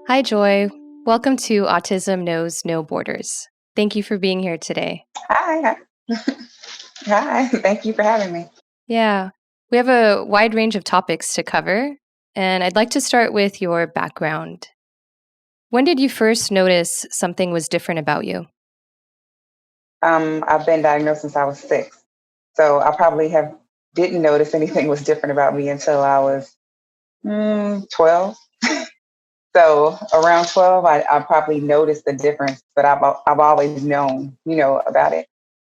Hi, Joy. Welcome to Autism Knows No Borders. Thank you for being here today. Hi. Hi. Thank you for having me. Yeah, we have a wide range of topics to cover, and I'd like to start with your background. When did you first notice something was different about you? I've been diagnosed since I was 6. So I probably have didn't notice anything was different about me until I was 12. So around 12, I probably noticed the difference, but I've always known, about it.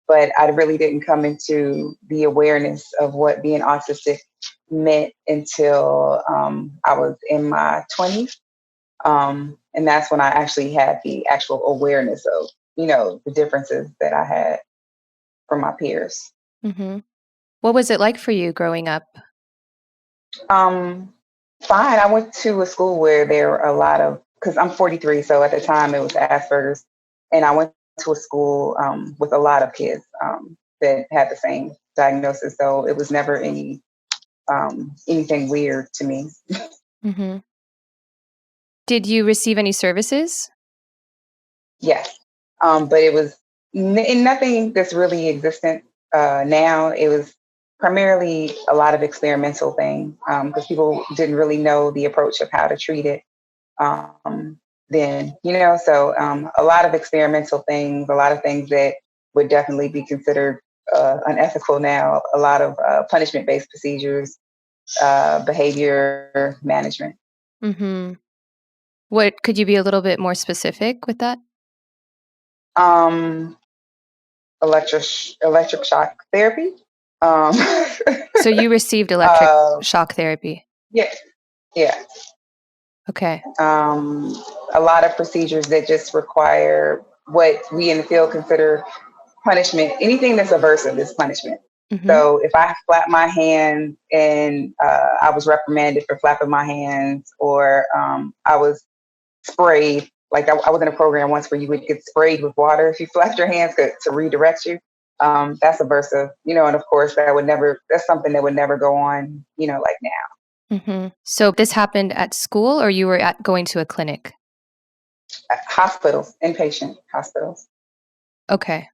But I really didn't come into the awareness of what being autistic meant until I was in my 20s. And that's when I actually had the actual awareness of, the differences that I had from my peers. hmm What was it like for you growing up? Um, Fine. I went to a school where there were a lot of, because I'm 43, so at the time it was Asperger's, and I went to a school with a lot of kids that had the same diagnosis. So it was never anything weird to me. hmm Did you receive any services? Yes, but it was nothing that's really existent now. It was primarily a lot of experimental things because people didn't really know the approach of how to treat it um, then. So a lot of experimental things, a lot of things that would definitely be considered unethical now. A lot of punishment-based procedures, behavior management. hmm What could you be a little bit more specific with that? Um, electric shock therapy. Um, So you received electric uh, shock therapy. yeah, yeah. Okay. Um, a lot of procedures that just require what we in the field consider punishment. Anything that's aversive is punishment. hmm So if I flap my hands and I was reprimanded for flapping my hands, or I was sprayed, like I was in a program once where you would get sprayed with water if you flapped your hands to redirect you. That's aversive, and of course that's something that would never go on, like now. So this happened at school or you were going to a clinic? Hospitals, inpatient hospitals Okay.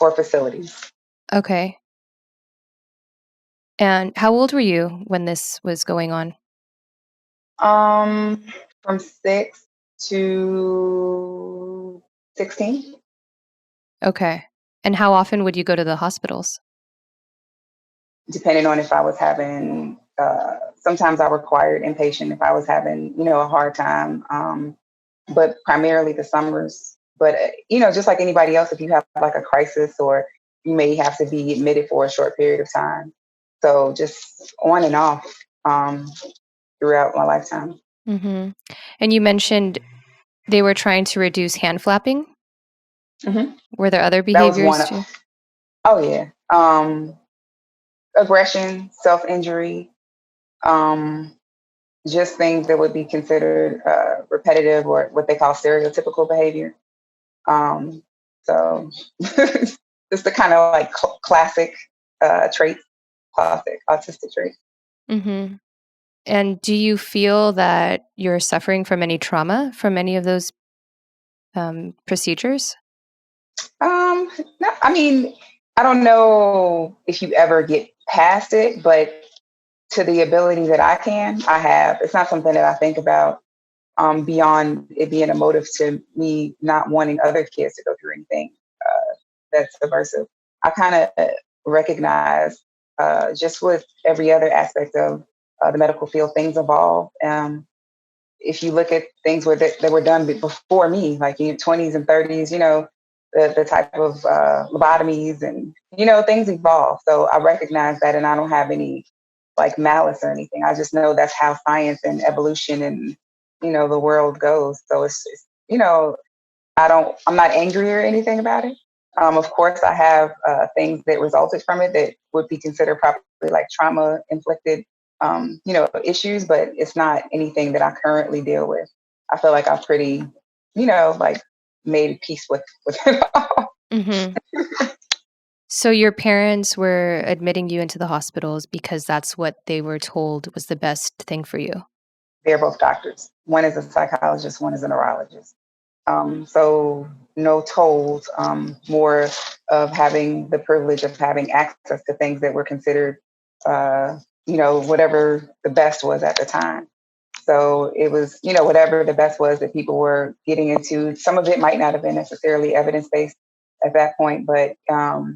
or facilities. Okay. And how old were you when this was going on? Um, from 6 to 16. Okay. And how often would you go to the hospitals? Depending on if I was having, sometimes I required inpatient if I was having, a hard time, but primarily the summers. But, just like anybody else, if you have like a crisis or you may have to be admitted for a short period of time. So just on and off throughout my lifetime. hmm And you mentioned they were trying to reduce hand flapping. hmm Were there other That was one behaviors of, too? oh yeah. Aggression, self injury, um, just things that would be considered repetitive or what they call stereotypical behavior. Um, so just the kind of like classic traits, classic autistic traits. hmm And do you feel that you're suffering from any trauma from any of those procedures? No, I mean, I don't know if you ever get past it, but to the ability that I have. It's not something that I think about beyond it being a motive to me not wanting other kids to go through anything that's aversive. I kind of recognize just with every other aspect of the medical field, things evolve. If you look at things that were done before me, like in your 20s and 30s, the type of lobotomies and, things evolve. So I recognize that and I don't have any like malice or anything. I just know that's how science and evolution and, the world goes. So it's I'm not angry or anything about it. Of course, I have things that resulted from it that would be considered probably like trauma inflicted, issues, but it's not anything that I currently deal with. I feel like I've pretty, like made peace with it all. hmm So your parents were admitting you into the hospitals because that's what they were told was the best thing for you. they're both doctors. One is a psychologist, one is a neurologist. So no told, more of having the privilege of having access to things that were considered, whatever the best was at the time. So it was, whatever the best was that people were getting into. Some of it might not have been necessarily evidence-based at that point, but, how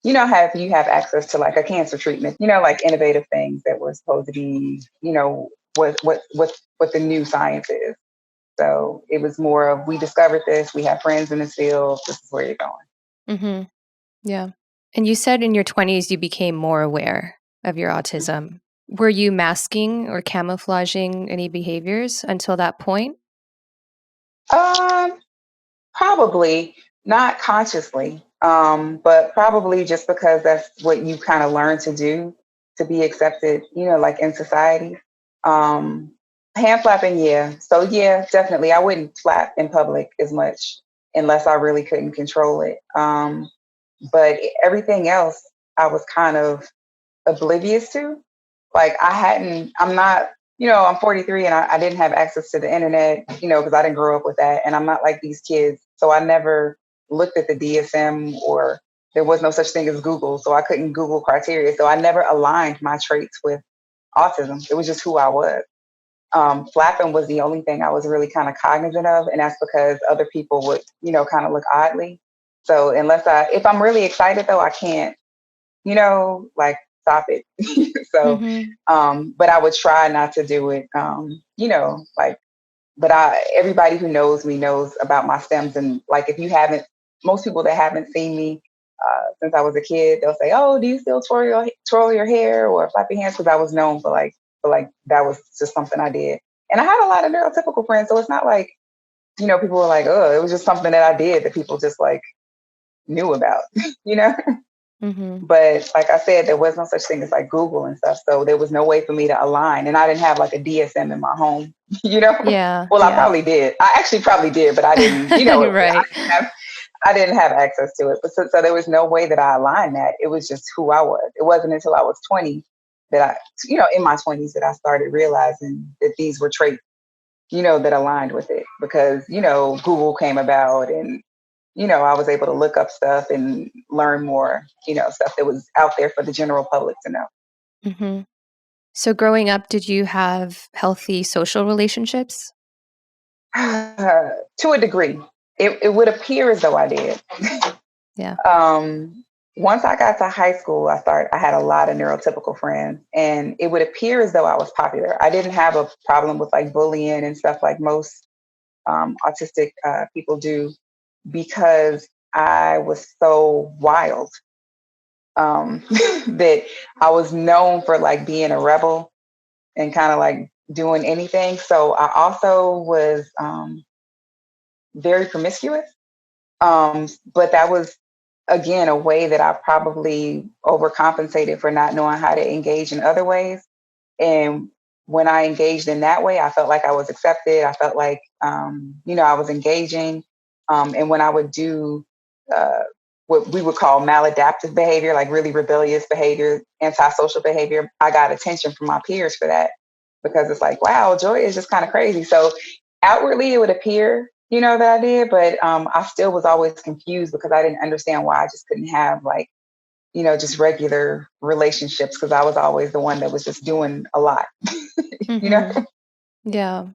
you have access to like a cancer treatment, like innovative things that were supposed to be, what the new science is. So it was more of, we discovered this, we have friends in this field, this is where you're going. Mm-hmm. Yeah. And you said in your 20s you became more aware of your autism. Were you masking or camouflaging any behaviors until that point? Um, Probably not consciously, but probably just because that's what you kind of learn to do to be accepted, like in society. Um, Hand flapping, yeah. So yeah, definitely, I wouldn't flap in public as much unless I really couldn't control it. But everything else, I was kind of oblivious to. Like I'm not, I'm 43 and I didn't have access to the internet, because I didn't grow up with that. And I'm not like these kids. So I never looked at the DSM, or there was no such thing as Google. So I couldn't Google criteria. So I never aligned my traits with autism. It was just who I was. Flapping was the only thing I was really kind of cognizant of. And that's because other people would, kind of look oddly. So if I'm really excited though, I can't, like stop it. So, Mm-hmm. but I would try not to do it, but everybody who knows me knows about my stems. And like, most people that haven't seen me since I was a kid, they'll say, "Oh, do you still twirl your hair or flap your hands?" Because I was known for that was just something I did. And I had a lot of neurotypical friends, so it's not like, people were like, "Oh," it was just something that I did that people just like knew about, you know. Mm-hmm. But like I said, there was no such thing as like Google and stuff. So there was no way for me to align. And I didn't have like a DSM in my home, you know? Yeah. Well, I Yeah. probably did. I actually probably did, but I didn't, Right. I didn't have access to it. But so there was no way that I aligned that. It was just who I was. It wasn't until I was 20 that in my 20s that I started realizing that these were traits, that aligned with it, because, Google came about, and I was able to look up stuff and learn more, stuff that was out there for the general public to know. Mm-hmm. So growing up, did you have healthy social relationships? To a degree, it would appear as though I did. Yeah. Once I got to high school, I had a lot of neurotypical friends, and it would appear as though I was popular. I didn't have a problem with like bullying and stuff like most autistic people do, because I was so wild. That I was known for like being a rebel and kind of like doing anything. So I also was very promiscuous. But that was, again, a way that I probably overcompensated for not knowing how to engage in other ways. And when I engaged in that way, I felt like I was accepted. I felt like, I was engaging. And when I would do uh, what we would call maladaptive behavior, like really rebellious behavior, antisocial behavior, I got attention from my peers for that, because it's like, wow, Joy is just kind of crazy. So outwardly, it would appear, that I did, but I still was always confused because I didn't understand why I just couldn't have like, just regular relationships, because I was always the one that was just doing a lot, you know? Mm-hmm. Yeah.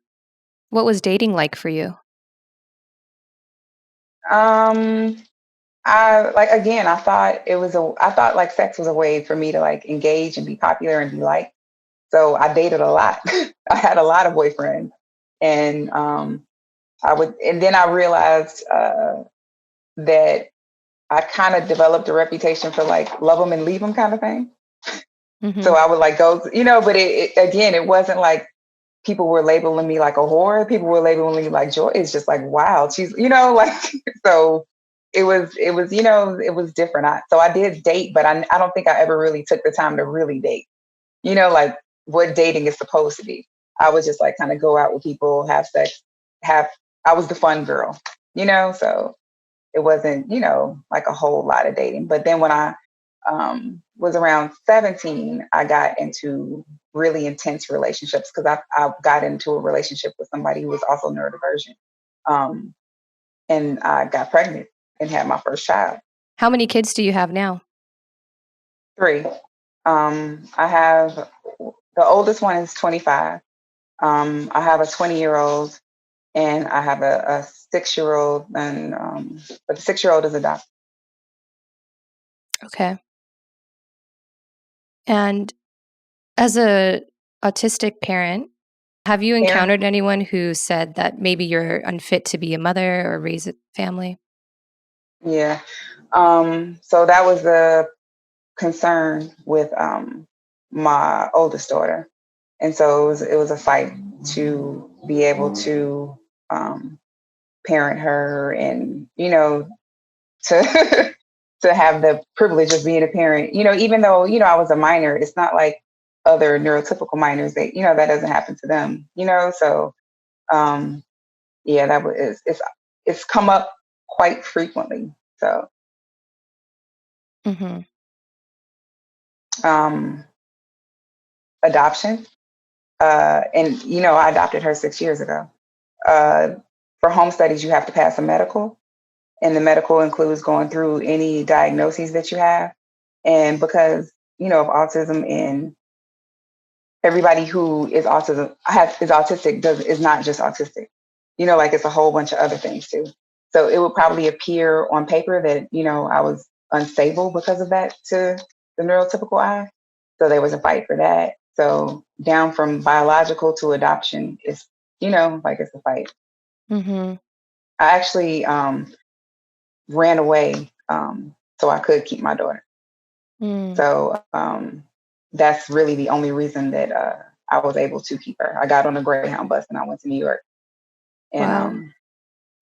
What was dating like for you? Um, I like, again, I thought like sex was a way for me to like engage and be popular and be liked. So I dated a lot. I had a lot of boyfriends, and and then I realized that I kind of developed a reputation for like love them and leave them kind of thing. Mm-hmm. So I would like go, but again, it wasn't like people were labeling me like a whore. People were labeling me like Joy is just like wild. She's, like, so it was different. So I did date, but I don't think I ever really took the time to really date, like what dating is supposed to be. I would just like kind of go out with people, have sex, I was the fun girl, so it wasn't, like a whole lot of dating. But then when I was around 17, I got into really intense relationships because I got into a relationship with somebody who was also neurodivergent. Um, and I got pregnant and had my first child. How many kids do you have now? 3. I have the oldest one is 25. I have a 20-year-old and I have a 6-year-old, and but the 6-year-old is adopted. Okay. And as a autistic parent, have you encountered anyone who said that maybe you're unfit to be a mother or raise a family? Yeah. So that was the concern with my oldest daughter, and so it was a fight to be able to parent her, and to to have the privilege of being a parent. Even though I was a minor, it's not like other neurotypical minors that that doesn't happen to them. So yeah, that was it's come up quite frequently. So Hmm. um, adoption, and I adopted her 6 years ago. Uh, for home studies, you have to pass a medical, and the medical includes going through any diagnoses that you have. And because of autism, and everybody who is autistic is not just autistic. Like it's a whole bunch of other things too. So it would probably appear on paper that I was unstable because of that to the neurotypical eye. So there was a fight for that. So down from biological to adoption is like it's a fight. Hmm. I actually ran away so I could keep my daughter. Mm. So that's really the only reason that I was able to keep her. I got on a Greyhound bus and I went to New York, and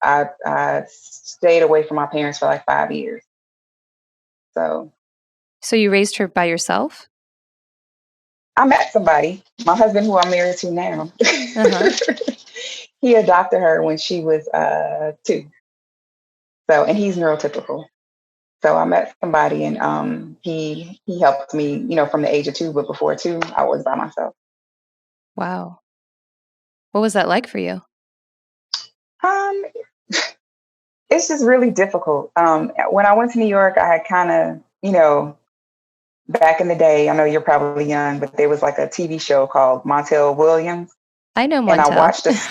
Wow. I stayed away from my parents for like 5 years. So So you raised her by yourself? I met somebody, my husband, who I'm married to now. Uh-huh. He adopted her when she was 2. So, and he's neurotypical. So I met somebody, and he helped me, from the age of 2. But before 2, I was by myself. Wow. What was that like for you? Um, it's just really difficult. When I went to New York, I had kind of, back in the day, I know you're probably young, but there was like a TV show called Montel Williams. I know And I Montel. watched this.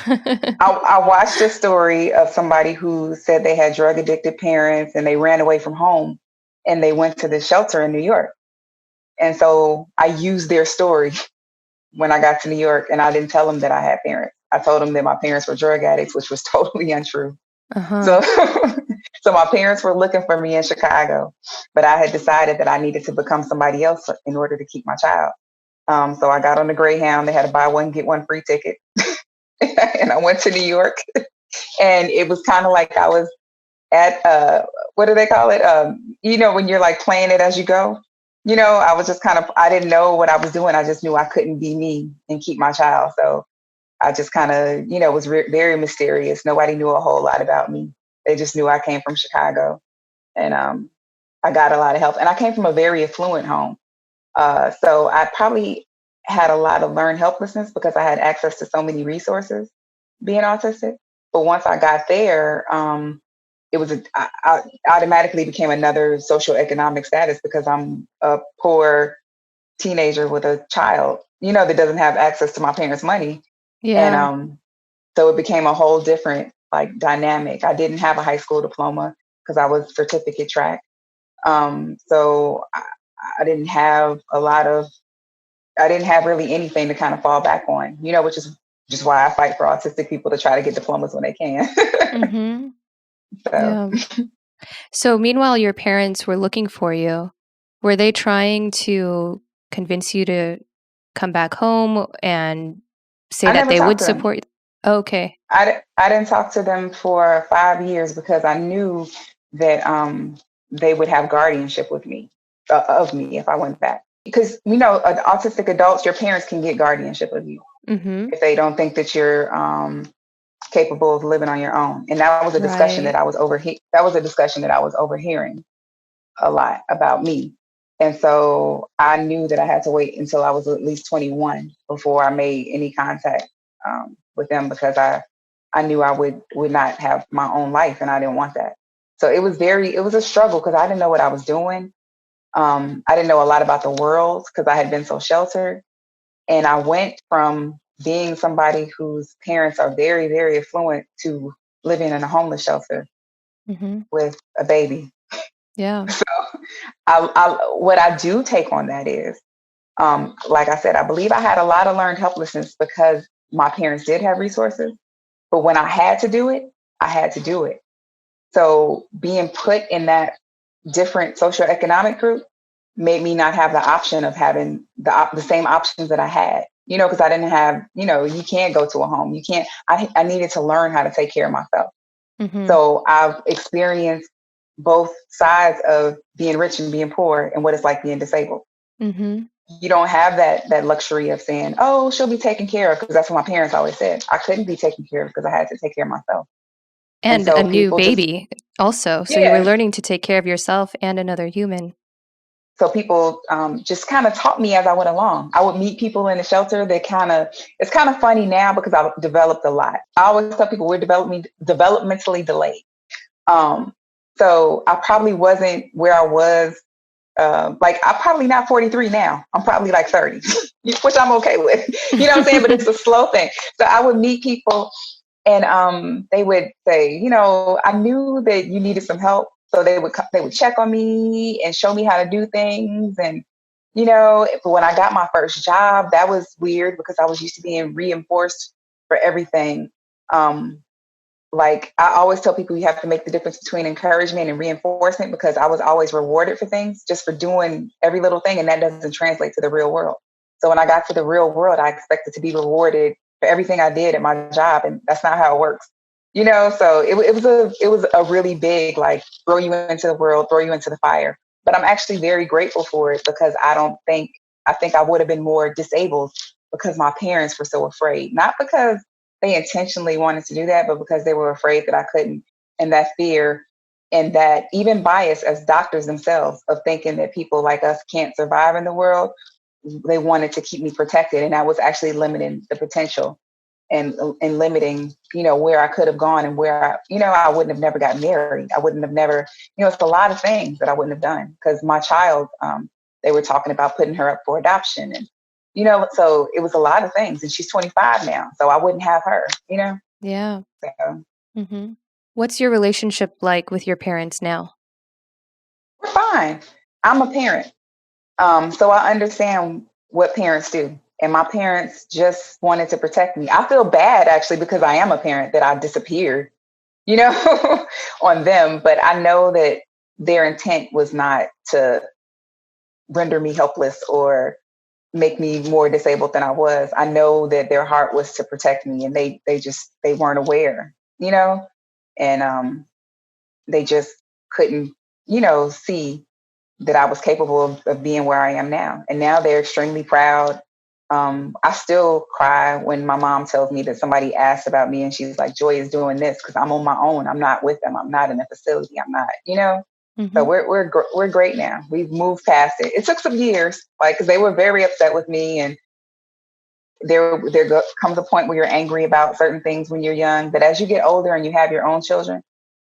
I watched a story of somebody who said they had drug addicted parents and they ran away from home and they went to the shelter in New York. And so I used their story when I got to New York, and I didn't tell them that I had parents. I told them that my parents were drug addicts, which was totally untrue. Uh-huh. So, so my parents were looking for me in Chicago, but I had decided that I needed to become somebody else in order to keep my child. So I got on the Greyhound. They had a buy one get one free ticket, and I went to New York. And it was kind of like I was at what do they call it? When you're like playing it as you go. I was just I didn't know what I was doing. I just knew I couldn't be me and keep my child. So I just kind of, was very mysterious. Nobody knew a whole lot about me. They just knew I came from Chicago, and I got a lot of help. And I came from a very affluent home. So I probably had a lot of learned helplessness because I had access to so many resources being autistic. But once I got there, I automatically became another socioeconomic status because I'm a poor teenager with a child, that doesn't have access to my parents' money. And Yeah. so it became a whole different like dynamic. I didn't have a high school diploma because I was certificate track. So I didn't have I didn't have really anything to kind of fall back on, which is just why I fight for autistic people to try to get diplomas when they can. Mm-hmm. So Yeah. So meanwhile, your parents were looking for you. Were they trying to convince you to come back home and say I that never they talked would to them. support? Okay. I didn't talk to them for 5 years because I knew that they would have guardianship with me, of me if I went back. Because, autistic adults, your parents can get guardianship of you Mm-hmm. if they don't think that you're capable of living on your own. And that was a discussion that Right. I was overhearing a lot about me. And so I knew that I had to wait until I was at least 21 before I made any contact with them, because I knew I would not have my own life, and I didn't want that. So it was a struggle because I didn't know what I was doing. I didn't know a lot about the world because I had been so sheltered. And I went from being somebody whose parents are very, very affluent to living in a homeless shelter Mm-hmm. with a baby. Yeah. So what I do take on that is, like I said, I believe I had a lot of learned helplessness because my parents did have resources. But when I had to do it, I had to do it. So being put in that different socioeconomic group made me not have the option of having the same options that I had, because I didn't have, you can't go to a home. You can't, I needed to learn how to take care of myself. Mm-hmm. So I've experienced both sides of being rich and being poor and what it's like being disabled. Mm-hmm. You don't have that luxury of saying, oh, she'll be taken care of, because that's what my parents always said. I couldn't be taken care of because I had to take care of myself. And And a so new people just, baby also. So you were yeah. learning to take care of yourself and another human. So people just kind of taught me as I went along. I would meet people in the shelter that it's kind of funny now because I've developed a lot. I always tell people we're developmentally delayed. Um, so I probably wasn't where I was. Like I'm probably not 43 now. I'm probably like 30, which I'm okay with. You know what I'm saying? But it's a slow thing. So I would meet people, and they would say, I knew that you needed some help. So they would check on me and show me how to do things. And but when I got my first job, that was weird because I was used to being reinforced for everything. Like I always tell people, you have to make the difference between encouragement and reinforcement, because I was always rewarded for things just for doing every little thing, and that doesn't translate to the real world. So when I got to the real world, I expected to be rewarded for everything I did at my job, and that's not how it works. So it was a really big, like, throw you into the world, throw you into the fire. But I'm actually very grateful for it, because I think I would have been more disabled because my parents were so afraid, not because they intentionally wanted to do that, but because they were afraid that I couldn't. And that fear and that even bias as doctors themselves of thinking that people like us can't survive in the world, they wanted to keep me protected. And that was actually limiting the potential and limiting, where I could have gone and where I wouldn't have never got married. I wouldn't have never, it's a lot of things that I wouldn't have done because my child, they were talking about putting her up for adoption, and so it was a lot of things, and she's 25 now, so I wouldn't have her. Yeah. So Mm-hmm. What's your relationship like with your parents now? we're fine. I'm a parent. So I understand what parents do. And my parents just wanted to protect me. I feel bad actually because I am a parent that I disappeared, on them. But I know that their intent was not to render me helpless or make me more disabled than I was. I know that their heart was to protect me, and they weren't aware, and they just couldn't, see that I was capable of being where I am now. And now they're extremely proud. I still cry when my mom tells me that somebody asked about me and she's like, Joy is doing this because I'm on my own. I'm not with them. I'm not in a facility. I'm not. So Mm-hmm. we're great now. We've moved past it. It took some years, like, because they were very upset with me, and comes a point where you're angry about certain things when you're young. But as you get older and you have your own children,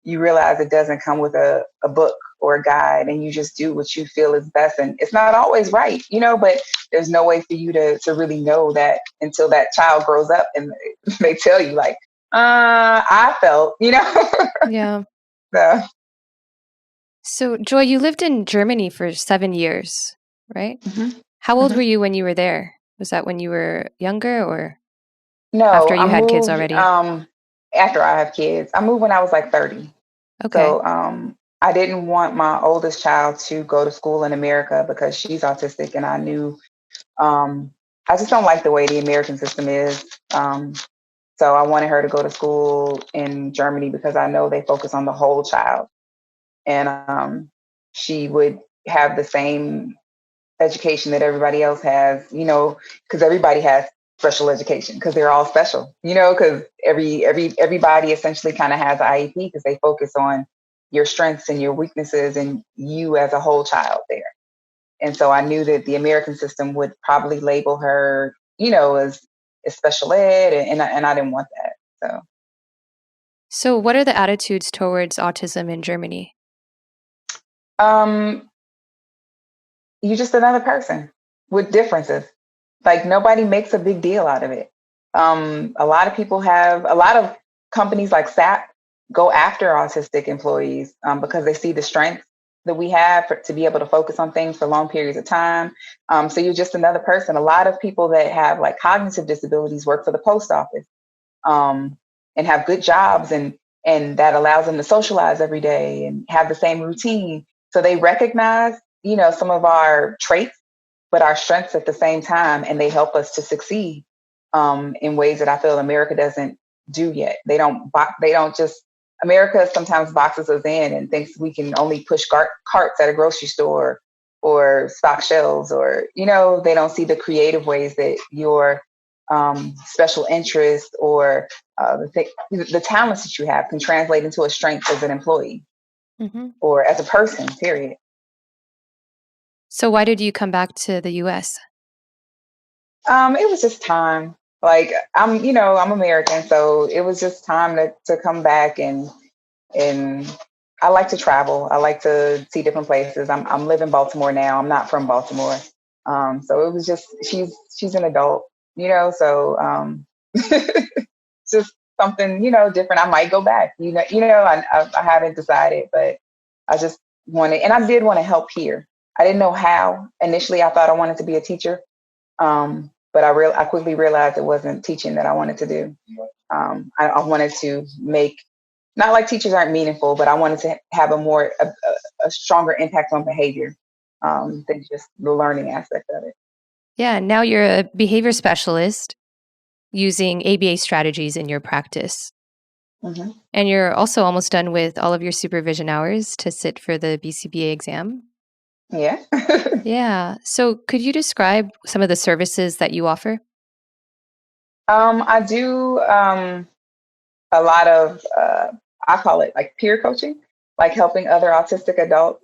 you realize it doesn't come with a book or a guide, and you just do what you feel is best. And it's not always right, but there's no way for you to really know that until that child grows up and they tell you, like, I felt, Yeah. so. So, Joy, you lived in Germany for 7 years, right? Mhm, How old were mhm. you when you were there? Was that when you were younger or No, after I you had kids moved already? after I have kids. I moved when I was like 30. Okay. So I didn't want my oldest child to go to school in America because she's autistic, and I knew um, I just don't like the way the American system is. So I wanted her to go to school in Germany because I know they focus on the whole child, and she would have the same education that everybody else has. Because everybody has special education because they're all special. Because everybody essentially kind of has an IEP because they focus on your strengths and your weaknesses and you as a whole child there. And so I knew that the American system would probably label her, as special ed, and I didn't want that. So, what are the attitudes towards autism in Germany? So, you're just another person with differences. Like nobody makes a big deal out of it. A lot of companies like SAP go after autistic employees because they see the strengths that we have to be able to focus on things for long periods of time. So you're just another person. A lot of people that have like cognitive disabilities work for the post office um, and have good jobs, and that allows them to socialize every day and have the same routine. So they recognize, some of our traits but our strengths at the same time, and they help us to succeed in ways that I feel America doesn't do yet. They don't just. America sometimes boxes us in and thinks we can only push carts at a grocery store or stock shelves, or they don't see the creative ways that your special interest or the talents that you have can translate into a strength as an employee Hmm. or as a person. Period. So, why did you come back to the US? It was just time. Like I'm American, so it was just time to come back, and I like to travel. I like to see different places. I'm living in Baltimore now. I'm not from Baltimore. So it was just she's an adult, so it's just something, different. I might go back. I haven't decided, but I just wanted, and I did want to help here. I didn't know how. Initially I thought I wanted to be a teacher. But I quickly realized it wasn't teaching that I wanted to do. I wanted to make, not like teachers aren't meaningful, but I wanted to have a stronger impact on behavior than just the learning aspect of it. Yeah, now you're a behavior specialist using ABA strategies in your practice. Hmm. And you're also almost done with all of your supervision hours to sit for the BCBA exam. Yeah. Yeah. So, could you describe some of the services that you offer? I do a lot of, I call it like peer coaching, like helping other autistic adults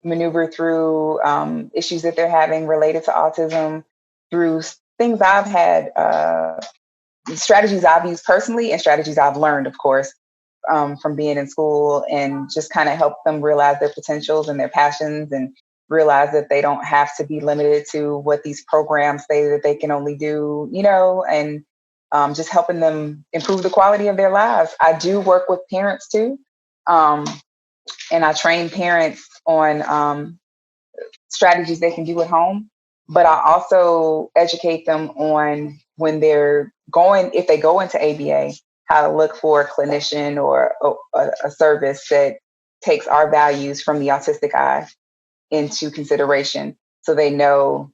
maneuver through issues that they're having related to autism through things I've had, strategies I've used personally and strategies I've learned, of course, from being in school, and just kind of help them realize their potentials and their passions, and realize that they don't have to be limited to what these programs say that they can only do, and just helping them improve the quality of their lives. I do work with parents too. Um, and I train parents on strategies they can do at home, but I also educate them on when if they go into ABA, how to look for a clinician or a service that takes our values from the autistic eye into consideration, so they know,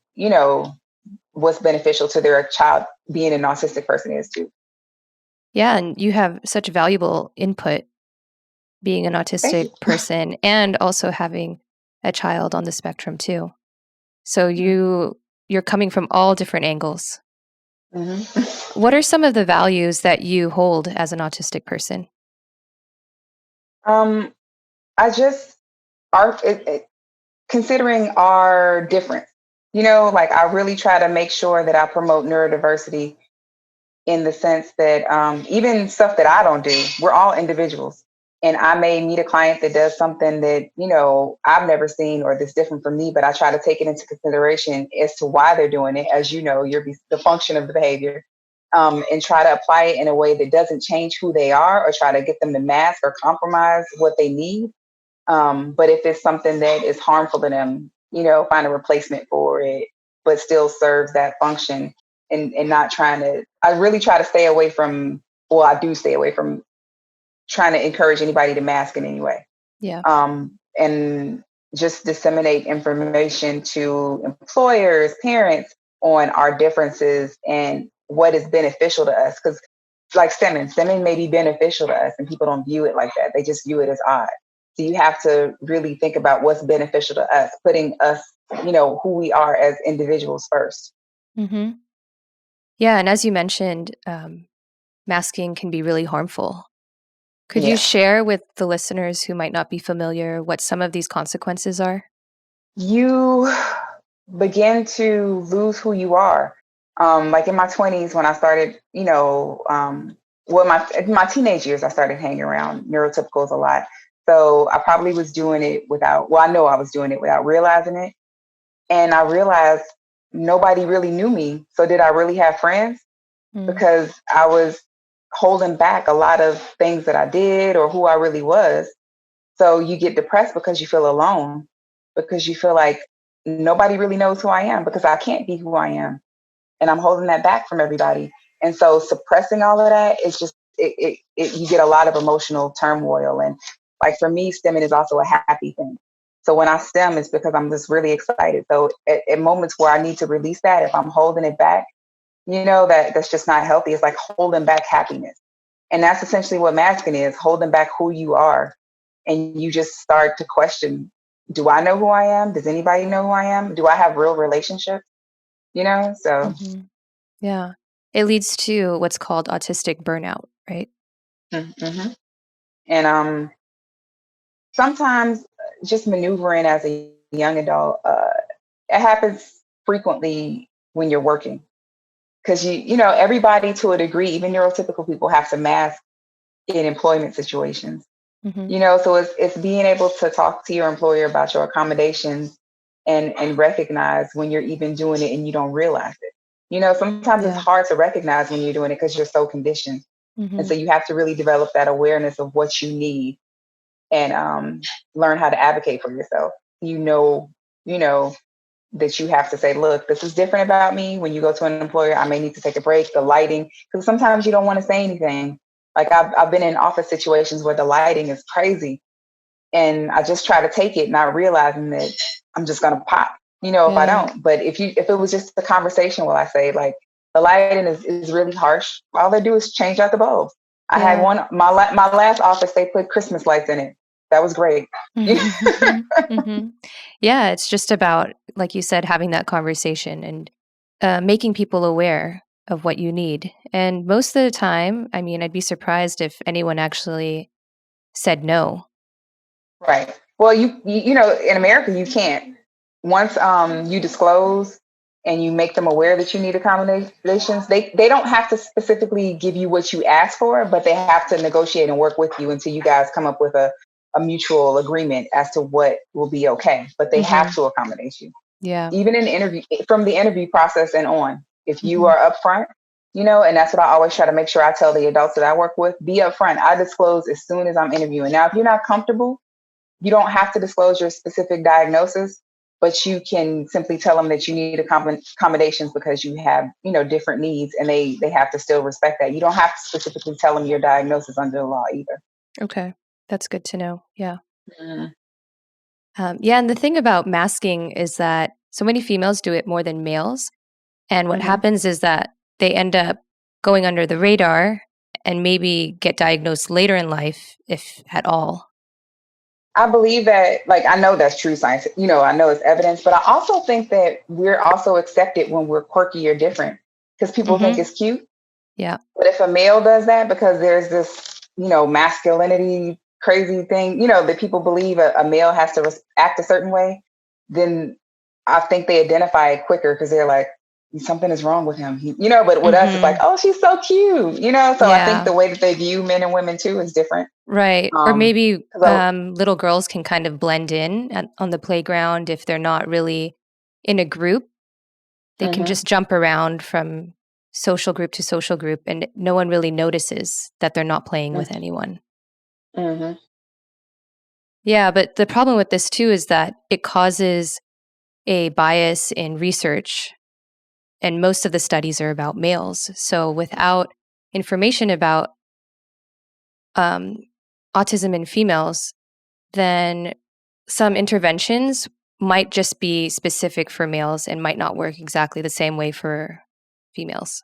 what's beneficial to their child being an autistic person is too. Yeah, and you have such valuable input being an Thank autistic you. person and also having a child on the spectrum too. So you're coming from all different angles. Hmm. What are some of the values that you hold as an autistic person? um, I just our considering our difference. Like I really try to make sure that I promote neurodiversity in the sense that even stuff that I don't do, we're all individuals. And I may meet a client that does something that, I've never seen or that's different from me, but I try to take it into consideration as to why they're doing it, as the function of the behavior, and try to apply it in a way that doesn't change who they are or try to get them to mask or compromise what they need. But if it's something that is harmful to them, find a replacement for it, but still serves that function, and not trying to, I really try to stay away from, well, I do stay away from trying to encourage anybody to mask in any way. Yeah. And just disseminate information to employers, parents on our differences and what is beneficial to us. Because like stemming may be beneficial to us and people don't view it like that. They just view it as odd. So you have to really think about what's beneficial to us, putting us, who we are as individuals first. Hmm. Yeah, and as you mentioned, masking can be really harmful. Could you Yeah. share with the listeners who might not be familiar what some of these consequences are? you begin to lose who you are. Like in my 20s, when I started, well, my teenage years, I started hanging around neurotypicals a lot. So I probably was doing it without, well, I know I was doing it without realizing it. And I realized nobody really knew me. So did I really have friends? Mm. Because I was holding back a lot of things that I did or who I really was. So you get depressed because you feel alone, because you feel like nobody really knows who I am because I can't be who I am. And I'm holding that back from everybody. And so suppressing all of that is just, you get a lot of emotional turmoil. And like for me, stimming is also a happy thing. So when I stem, it's because I'm just really excited. So at moments where I need to release that, if I'm holding it back, that's just not healthy. It's like holding back happiness. And that's essentially what masking is, holding back who you are. And you just start to question, do I know who I am? Does anybody know who I am? Do I have real relationships? So Hmm. Yeah. It leads to what's called autistic burnout, right? mm-hmm. And sometimes just maneuvering as a young adult, it happens frequently when you're working. Because everybody to a degree, even neurotypical people have to mask in employment situations. Hmm. So it's being able to talk to your employer about your accommodations and recognize when you're even doing it and you don't realize it. Sometimes it's Yeah. hard to recognize when you're doing it because you're so conditioned. And Hmm. so you have to really develop that awareness of what you need and learn how to advocate for yourself. You know that you have to say, look, this is different about me. When you go to an employer, I may need to take a break, the lighting, because sometimes you don't want to say anything. Like I've been in office situations where the lighting is crazy and I just try to take it, not realizing that I'm just going to pop, if I Yeah. don't. But if it was just a conversation where I say like the lighting is really harsh, all they do is change out the bulbs. I had Yeah. one, my last office, they put Christmas lights in it. That was great. Hmm. Hmm. Yeah. It's just about, like you said, having that conversation and making people aware of what you need. And most of the time, I mean, I'd be surprised if anyone actually said no. Right. Well, in America, you can't. Once you disclose and you make them aware that you need accommodations, they don't have to specifically give you what you ask for, but they have to negotiate and work with you until you guys come up with a mutual agreement as to what will be okay. But they have Hmm. to accommodate you, Yeah. even in the interview, from the interview process and on. If you Hmm. are upfront, and that's what I always try to make sure I tell the adults that I work with: be upfront. I disclose as soon as I'm interviewing. Now, if you're not comfortable, you don't have to disclose your specific diagnosis, but you can simply tell them that you need accommodations because you have, different needs, and they have to still respect that. You don't have to specifically tell them your diagnosis under the law either. Okay. That's good to know. Yeah. Mm-hmm. Yeah. And the thing about masking is that so many females do it more than males. And what Mm-hmm. happens is that they end up going under the radar and maybe get diagnosed later in life, if at all. I believe that, like, I know that's true science, I know it's evidence, but I also think that we're also accepted when we're quirky or different because people think Hmm. it's cute. Yeah. But if a male does that, because there's this, masculinity crazy thing, that people believe a male has to act a certain way, then I think they identify it quicker because they're like, something is wrong with him. But with us, it's like, Hmm. oh, she's so cute, So I think Yeah. the way that they view men and women too is different. Right. Or Um, maybe 'Cause little girls can kind of blend in on the playground if they're not really in a group. They can mhm, just jump around from social group to social group, and no one really notices that they're not playing with anyone. mhm. Yeah, but the problem with this too is that it causes a bias in research, and most of the studies are about males. So without information about um, autism in females, then some interventions might just be specific for males and might not work exactly the same way for females.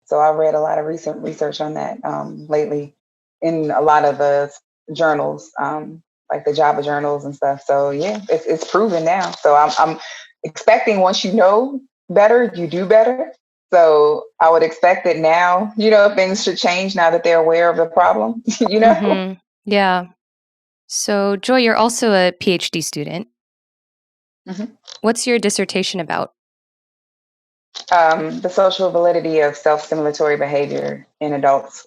So I read a lot of recent research on that lately in a lot of the journals, like the JABA journals and stuff. So yeah, it's proven now. So I'm expecting once you know better, you do better. So I would expect that now, things should change now that they're aware of the problem, Yeah. So, Joy, you're also a PhD student. Mm-hmm. What's your dissertation about? The social validity of self-stimulatory behavior in adults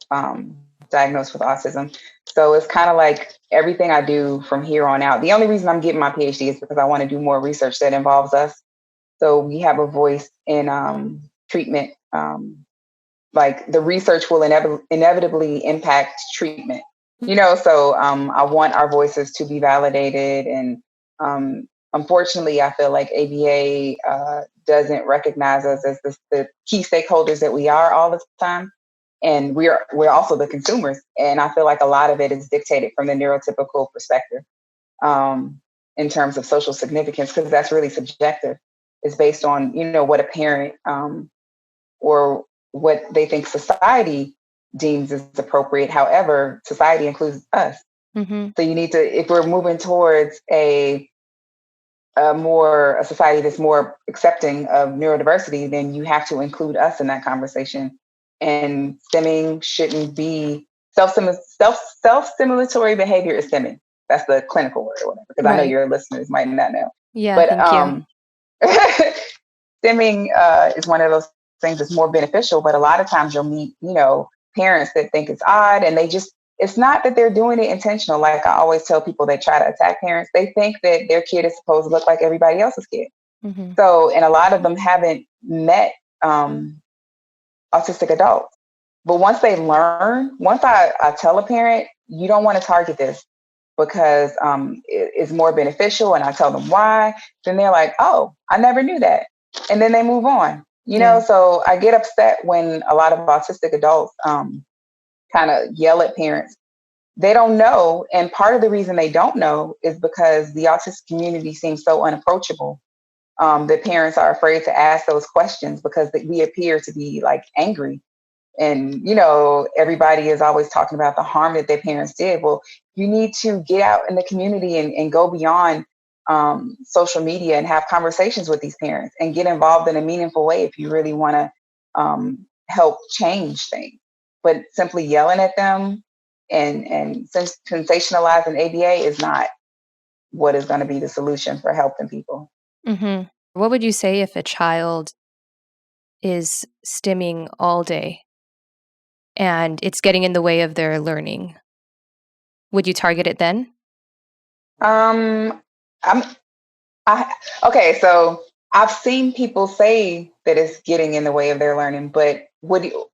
diagnosed with autism. So it's kind of like everything I do from here on out. The only reason I'm getting my PhD is because I want to do more research that involves us. So we have a voice in treatment. Like the research will inevitably impact treatment. So I want our voices to be validated. And unfortunately, I feel like ABA doesn't recognize us as the key stakeholders that we are all the time. And we're also the consumers. And I feel like a lot of it is dictated from the neurotypical perspective in terms of social significance, because that's really subjective. It's based on, what a parent or what they think society deems is appropriate. However, society includes us. Mm-hmm. So you need to, if we're moving towards a society that's more accepting of neurodiversity, then you have to include us in that conversation. And stimming shouldn't be self-stimulatory behavior is stimming. That's the clinical word or whatever, because I know your listeners might not know. Yeah, But thank you. stimming is one of those things that's more beneficial, but a lot of times you'll meet, parents that think it's odd, and it's not that they're doing it intentional. Like I always tell people that try to attack parents, they think that their kid is supposed to look like everybody else's kid. Mm-hmm. So, and a lot of them haven't met autistic adults. But once I tell a parent, you don't want to target this because it's more beneficial, and I tell them why, then they're like, oh, I never knew that. And then they move on. So I get upset when a lot of autistic adults kind of yell at parents. They don't know. And part of the reason they don't know is because the autistic community seems so unapproachable that parents are afraid to ask those questions because we appear to be like angry. And, everybody is always talking about the harm that their parents did. Well, you need to get out in the community and go beyond social media and have conversations with these parents and get involved in a meaningful way if you really want to help change things. But simply yelling at them and sensationalizing ABA is not what is going to be the solution for helping people. Mm-hmm. What would you say if a child is stimming all day and it's getting in the way of their learning? Would you target it then? Okay, so I've seen people say that it's getting in the way of their learning, but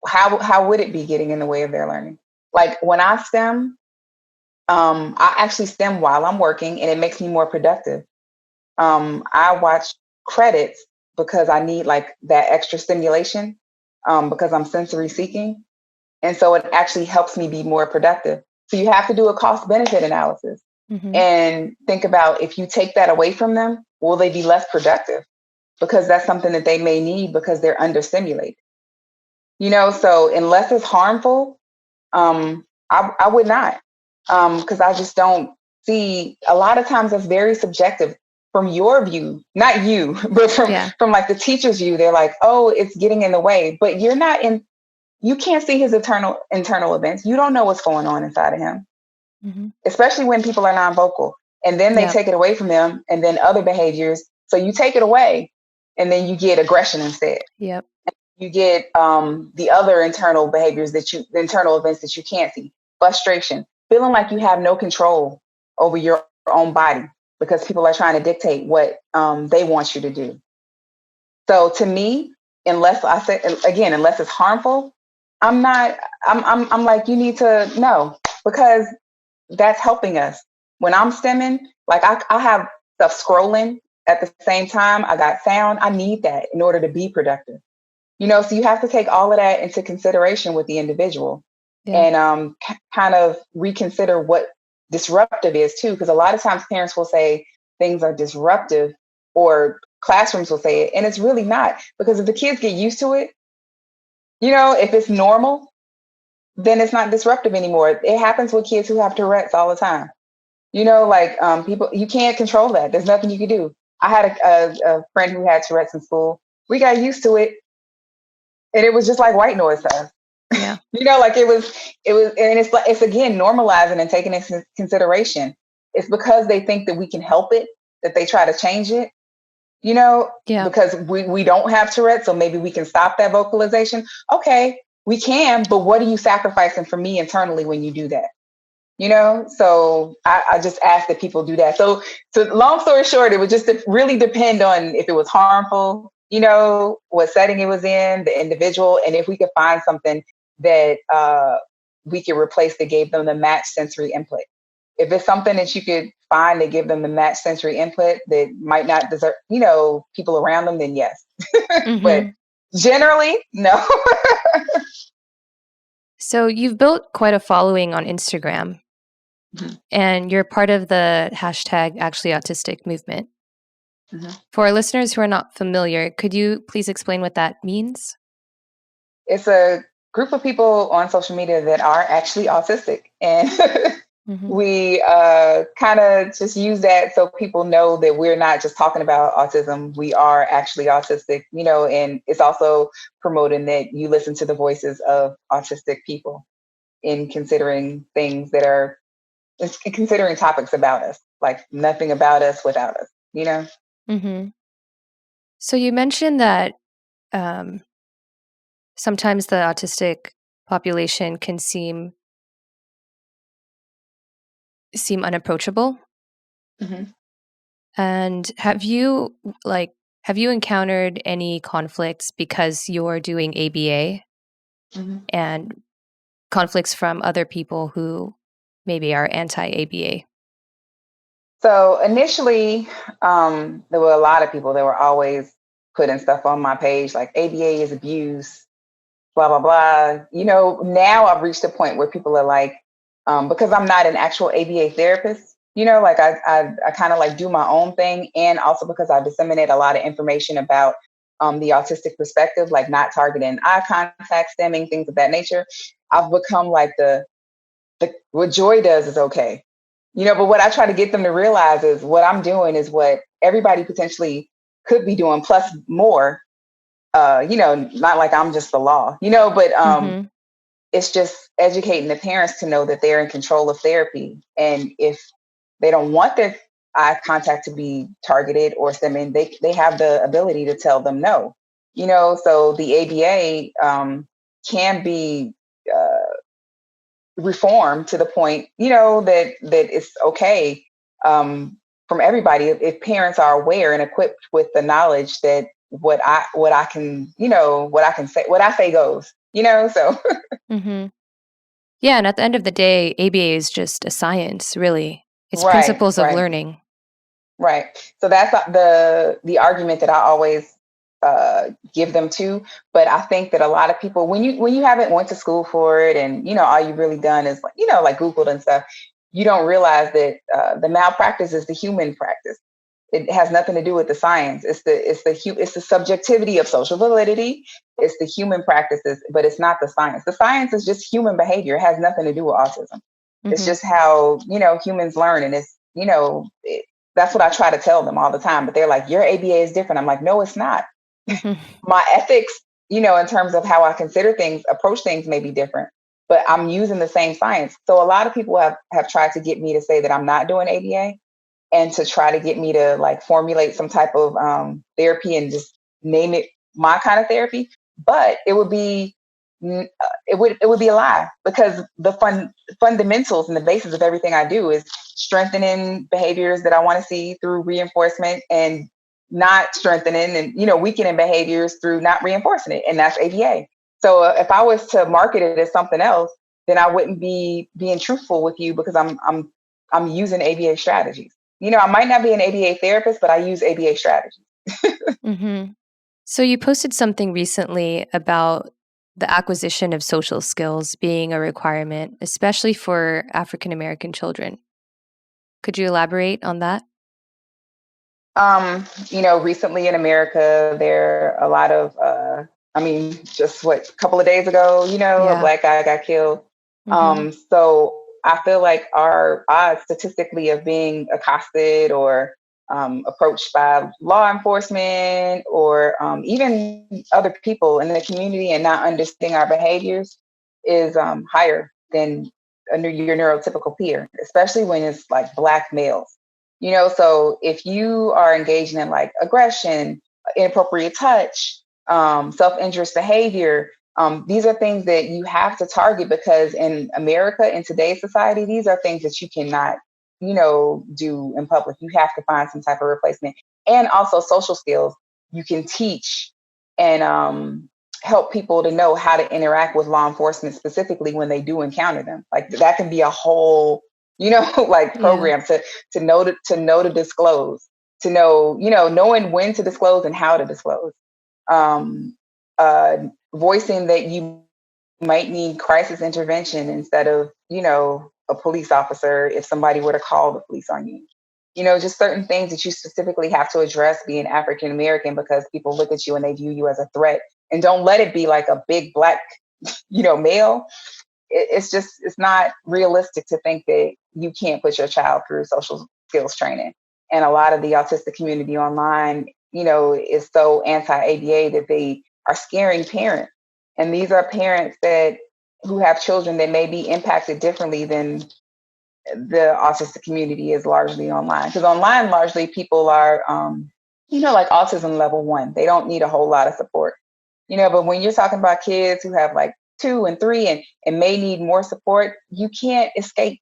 how would it be getting in the way of their learning? Like when I stim, I actually stim while I'm working, and it makes me more productive. I watch credits because I need like that extra stimulation because I'm sensory seeking, and so it actually helps me be more productive. So you have to do a cost benefit analysis. Mm-hmm. And think about, if you take that away from them, will they be less productive? Because that's something that they may need because they're understimulated. So unless it's harmful, I would not. Because I just don't see, a lot of times that's very subjective from your view, not you, but from like the teacher's view. They're like, oh, it's getting in the way, but you can't see his internal events. You don't know what's going on inside of him. Mm-hmm. Especially when people are non-vocal, and then they take it away from them, and then other behaviors. So you take it away, and then you get aggression instead. Yep. You get the other internal behaviors the internal events that you can't see. Frustration, feeling like you have no control over your own body because people are trying to dictate what they want you to do. So to me, unless it's harmful, I'm like, you need to know, because that's helping us. When I'm stimming, like I have stuff scrolling at the same time. I got sound. I need that in order to be productive. So you have to take all of that into consideration with the individual and kind of reconsider what disruptive is too. Because a lot of times parents will say things are disruptive, or classrooms will say it, and it's really not. Because if the kids get used to it, if it's normal, then it's not disruptive anymore. It happens with kids who have Tourette's all the time. People, you can't control that. There's nothing you can do. I had a friend who had Tourette's in school. We got used to it, and it was just like white noise to us. Yeah. It was, and it's again normalizing and taking into consideration. It's because they think that we can help it that they try to change it. Yeah. because we don't have Tourette, so maybe we can stop that vocalization. Okay, we can, but what are you sacrificing for me internally when you do that? So I just ask that people do that. So long story short, it would just really depend on if it was harmful, what setting it was in, the individual, and if we could find something that we could replace that gave them the match sensory input. If it's something that you could find that give them the match sensory input that might not deserve, people around them, then yes. But Mm-hmm. generally, no. So you've built quite a following on Instagram, Mhm. and you're part of the hashtag Actually Autistic movement. Mhm. For our listeners who are not familiar, could you please explain what that means? It's a group of people on social media that are actually autistic. And Mm-hmm. we kind of just use that so people know that we're not just talking about autism. We are actually autistic, and it's also promoting that you listen to the voices of autistic people in considering things that are, considering topics about us, like nothing about us without us. Mm-hmm. So you mentioned that um, sometimes the autistic population can seem unapproachable. Mhm. And have you encountered any conflicts because you're doing ABA Mhm. and conflicts from other people who maybe are anti-ABA? So initially, there were a lot of people that were always putting stuff on my page like ABA is abuse, blah, blah, blah. Now I've reached a point where people are like, because I'm not an actual ABA therapist, like I kind of like do my own thing. And also because I disseminate a lot of information about the autistic perspective, like not targeting eye contact, stemming, things of that nature. I've become like what Joy does is okay. But what I try to get them to realize is what I'm doing is what everybody potentially could be doing, plus more. Not like I'm just the law, but Mm-hmm. it's just educating the parents to know that they're in control of therapy. And if they don't want their eye contact to be targeted or stemming, they have the ability to tell them no. So the ABA can be reformed to the point, that it's okay from everybody if parents are aware and equipped with the knowledge that what I can, what I say goes, so Mm-hmm. Yeah, and at the end of the day, ABA is just a science, really. It's right, principles of right. learning. Right. So that's the argument that I always give them to. But I think that a lot of people, when you haven't went to school for it, and all you've really done is like Googled and stuff, you don't realize that the malpractice is the human practice. It has nothing to do with the science. It's the subjectivity of social validity. It's the human practices, but it's not the science. The science is just human behavior. It has nothing to do with autism. It's Mm-hmm. just how humans learn, and it's that's what I try to tell them all the time. But they're like, your ABA is different. I'm like, no, it's not. Mm-hmm. My ethics, in terms of how I consider things, approach things may be different, but I'm using the same science. So a lot of people have tried to get me to say that I'm not doing ABA, and to try to get me to like formulate some type of therapy and just name it my kind of therapy. But it would be a lie, because the fundamentals and the basis of everything I do is strengthening behaviors that I want to see through reinforcement, and not strengthening and weakening behaviors through not reinforcing it, and that's ABA. So if I was to market it as something else, then I wouldn't be being truthful with you, because I'm using ABA strategies. I might not be an ABA therapist, but I use ABA strategies. Mm-hmm. So you posted something recently about the acquisition of social skills being a requirement, especially for African American children. Could you elaborate on that? Recently in America, there are a lot of, just a couple of days ago, a Yeah. black guy got killed. Mm-hmm. So I feel like our odds statistically of being accosted or approached by law enforcement, or even other people in the community, and not understanding our behaviors is higher than your neurotypical peer, especially when it's like black males. So if you are engaging in like aggression, inappropriate touch, self-injurious behavior, these are things that you have to target, because in America, in today's society, these are things that you cannot, do in public. You have to find some type of replacement. And also social skills. You can teach and help people to know how to interact with law enforcement, specifically when they do encounter them. Like that can be a whole, like Yeah. program to know to disclose, to know, knowing when to disclose and how to disclose. Um, Voicing that you might need crisis intervention instead of, a police officer if somebody were to call the police on you. Just certain things that you specifically have to address being African American, because people look at you and they view you as a threat. And don't let it be like a big black, male. It's not realistic to think that you can't put your child through social skills training. And a lot of the autistic community online, is so anti-ABA that they are scaring parents. And these are parents who have children that may be impacted differently than the autistic community is largely online. Because online, largely people are, like autism level 1. They don't need a whole lot of support. But when you're talking about kids who have like 2 and 3 and may need more support, you can't escape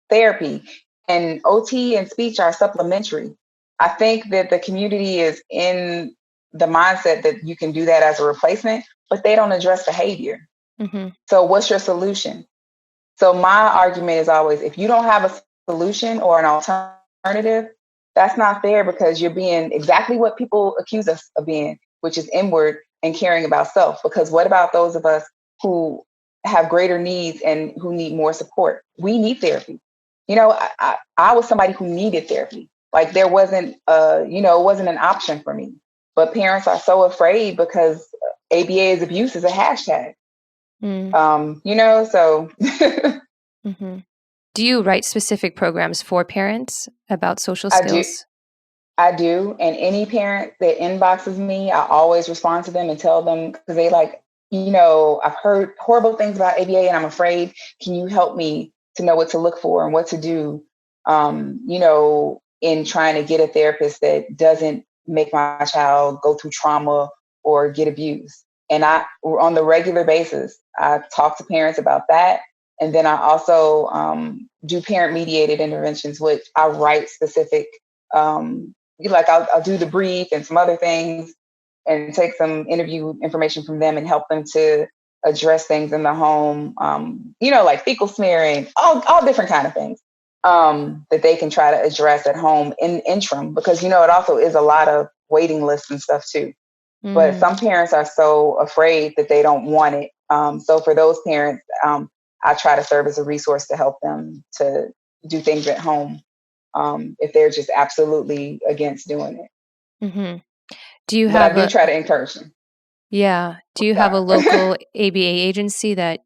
therapy. And OT and speech are supplementary. I think that the community is in the mindset that you can do that as a replacement, but they don't address behavior. Mm-hmm. So what's your solution? So my argument is always, if you don't have a solution or an alternative, that's not fair, because you're being exactly what people accuse us of being, which is inward and caring about self. Because what about those of us who have greater needs and who need more support? We need therapy. I was somebody who needed therapy. Like there wasn't, it wasn't an option for me. But parents are so afraid because ABA is abuse is a hashtag. So. Mm-hmm. Do you write specific programs for parents about social I do. skills? I do. And any parent that inboxes me, I always respond to them and tell them, because they like, I've heard horrible things about ABA and I'm afraid. Can you help me to know what to look for and what to do, in trying to get a therapist that doesn't make my child go through trauma or get abused. And on the regular basis, I talk to parents about that. And then I also do parent mediated interventions, which I write specific, like I'll do the brief and some other things and take some interview information from them and help them to address things in the home, like fecal smearing, all different kind of things that they can try to address at home in interim, because, it also is a lot of waiting lists and stuff too. But some parents are so afraid that they don't want it. So for those parents, I try to serve as a resource to help them to do things at home if they're just absolutely against doing it. Mm-hmm. Do you But I have do try to encourage them. Yeah. Do you have a local ABA agency that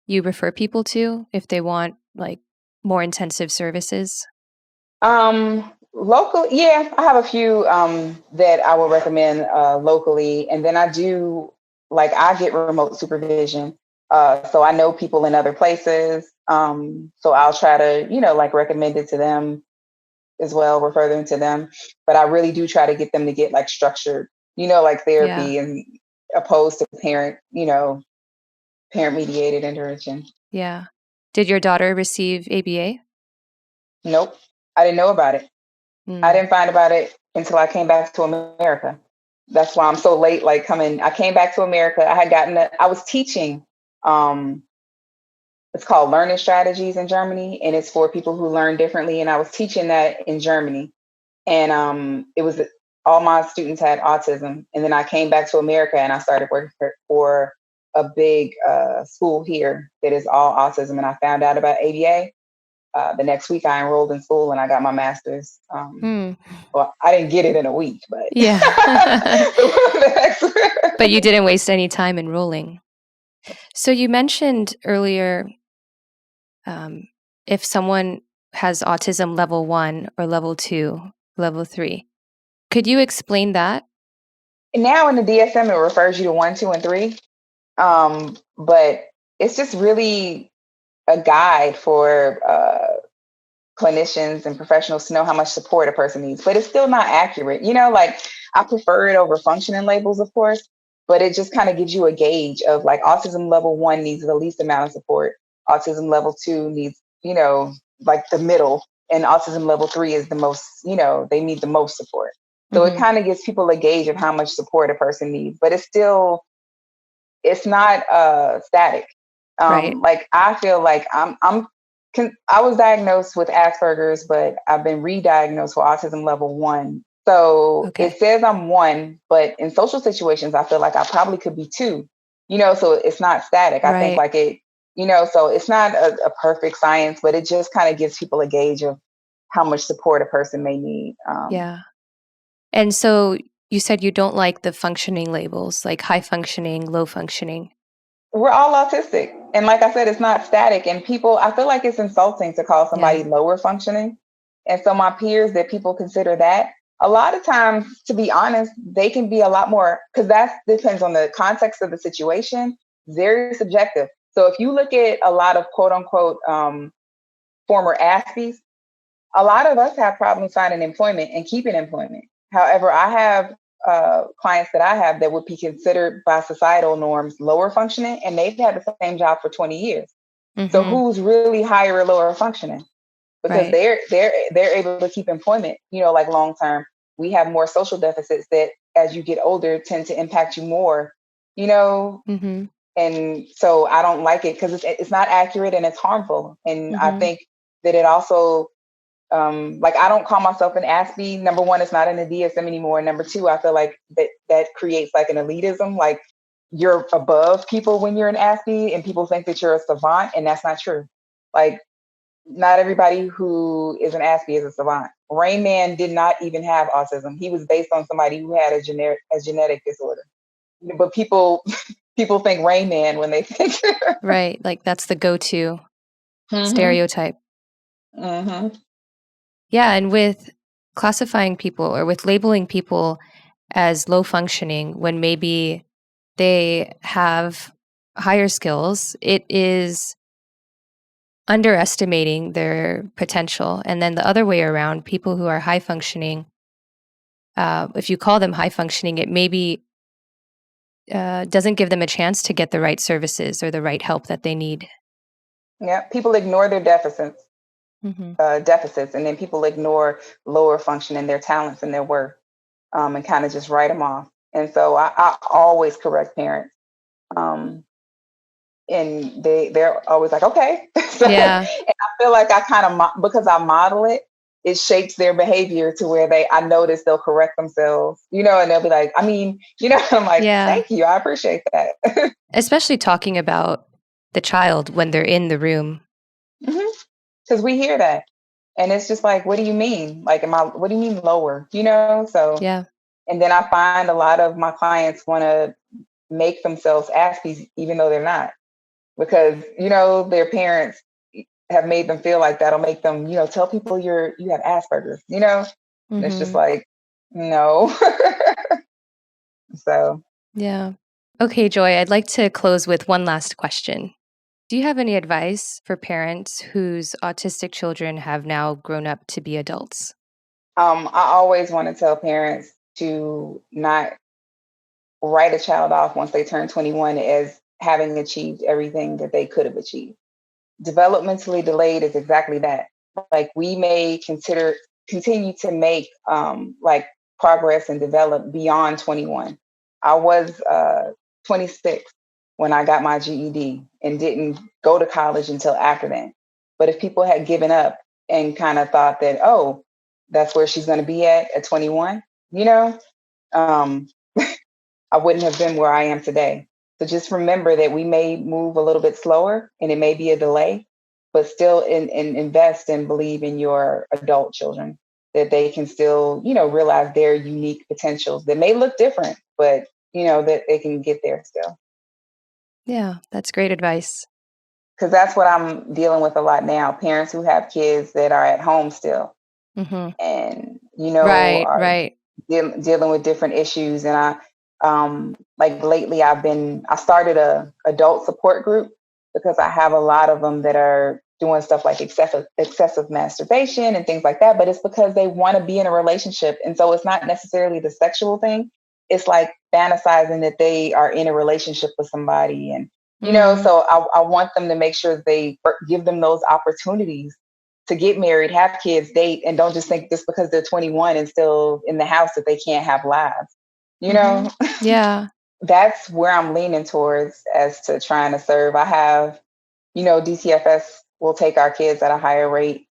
you refer people to if they want like more intensive services? Local, yeah, I have a few that I would recommend locally, and then I get remote supervision. So I know people in other places. So I'll try to, recommend it to them as well, refer them to them. But I really do try to get them to get like structured, like therapy, and opposed to parent mediated intervention. Yeah. Did your daughter receive ABA? Nope. I didn't know about it. I didn't find about it until I came back to America. That's why I'm so late, like coming. I came back to America. I was teaching, it's called learning strategies in Germany, and it's for people who learn differently. And I was teaching that in Germany. And it was all my students had autism. And then I came back to America and I started working for a big school here that is all autism. And I found out about ABA. The next week I enrolled in school and I got my master's. Well, I didn't get it in a week, but yeah. But you didn't waste any time enrolling. So you mentioned earlier, if someone has autism level 1 or level 2, level 3, could you explain that? Now in the DSM, it refers you to 1, 2, and 3. But it's just really a guide for clinicians and professionals to know how much support a person needs, but it's still not accurate. Like I prefer it over functioning labels, of course, but it just kind of gives you a gauge of like autism level 1 needs the least amount of support. Autism level 2 needs, like the middle, and autism level 3 is the most, they need the most support. So it kind of gives people a gauge of how much support a person needs, but it's not static. Right. Like I feel like I was diagnosed with Asperger's, but I've been re-diagnosed for autism level 1. So Okay. it says I'm 1, but in social situations, I feel like I probably could be 2. So it's not static. I think Right. like it, so it's not a perfect science, but it just kind of gives people a gauge of how much support a person may need. Yeah. And so you said you don't like the functioning labels, like high functioning, low functioning. We're all autistic. And like I said, it's not static. And I feel like it's insulting to call Yeah. somebody lower functioning. And so my peers that people consider that, a lot of times, to be honest, they can be a lot more, because that depends on the context of the situation, very subjective. So if you look at a lot of quote unquote former Aspies, a lot of us have problems finding employment and keeping employment. However, I have clients that I have that would be considered by societal norms lower functioning, and they've had the same job for 20 years. So who's really higher or lower functioning? Because Right. they're able to keep employment, like long term. We have more social deficits that, as you get older, tend to impact you more, and so I don't like it because it's not accurate and it's harmful. And I think that it also like I don't call myself an Aspie. Number one, it's not in the DSM anymore. Number two, I feel like that creates like an elitism. Like you're above people when you're an Aspie, and people think that you're a savant, and that's not true. Like not everybody who is an Aspie is a savant. Rain Man did not even have autism. He was based on somebody who had a genetic disorder. But people think Rain Man when they think. Right. Like that's the go-to Mm-hmm. stereotype. Mm-hmm. Yeah. And with classifying people or with labeling people as low functioning when maybe they have higher skills, it is underestimating their potential. And then the other way around, people who are high functioning, if you call them high functioning, it maybe doesn't give them a chance to get the right services or the right help that they need. Yeah, people ignore their deficits. And then people ignore lower function and their talents and their worth, and kind of just write them off. And so I always correct parents, and they're always like, okay. And Yeah. I feel like I kind of because I model it, it shapes their behavior to where I notice they'll correct themselves, and they'll be like, I mean, I'm like, Yeah. thank you, I appreciate that. Especially talking about the child when they're in the room. Because we hear that. And it's just like, what do you mean? Like, what do you mean lower? So, Yeah. and then I find a lot of my clients want to make themselves Aspies, even though they're not, because, their parents have made them feel like that'll make them, tell people you have Asperger's, and it's just like, no. So, Yeah. Okay, Joy, I'd like to close with one last question. Do you have any advice for parents whose autistic children have now grown up to be adults? I always want to tell parents to not write a child off once they turn 21 as having achieved everything that they could have achieved. Developmentally delayed is exactly that. Like we may continue to make like progress and develop beyond 21. I was 26 when I got my GED and didn't go to college until after that. But if people had given up and kind of thought that, oh, that's where she's going to be at 21, um, I wouldn't have been where I am today. So just remember that we may move a little bit slower and it may be a delay, but still invest and believe in your adult children that they can still, realize their unique potentials that may look different, but, that they can get there still. Yeah, that's great advice. Because that's what I'm dealing with a lot now. Parents who have kids that are at home still and, Right, are right. dealing with different issues. And like lately I started a adult support group because I have a lot of them that are doing stuff like excessive masturbation and things like that, but it's because they want to be in a relationship. And so it's not necessarily the sexual thing. It's like fantasizing that they are in a relationship with somebody. And, so I want them to make sure they give them those opportunities to get married, have kids, date, and don't just think just because they're 21 and still in the house that they can't have lives. Yeah. That's where I'm leaning towards as to trying to serve. I have, DCFS will take our kids at a higher rate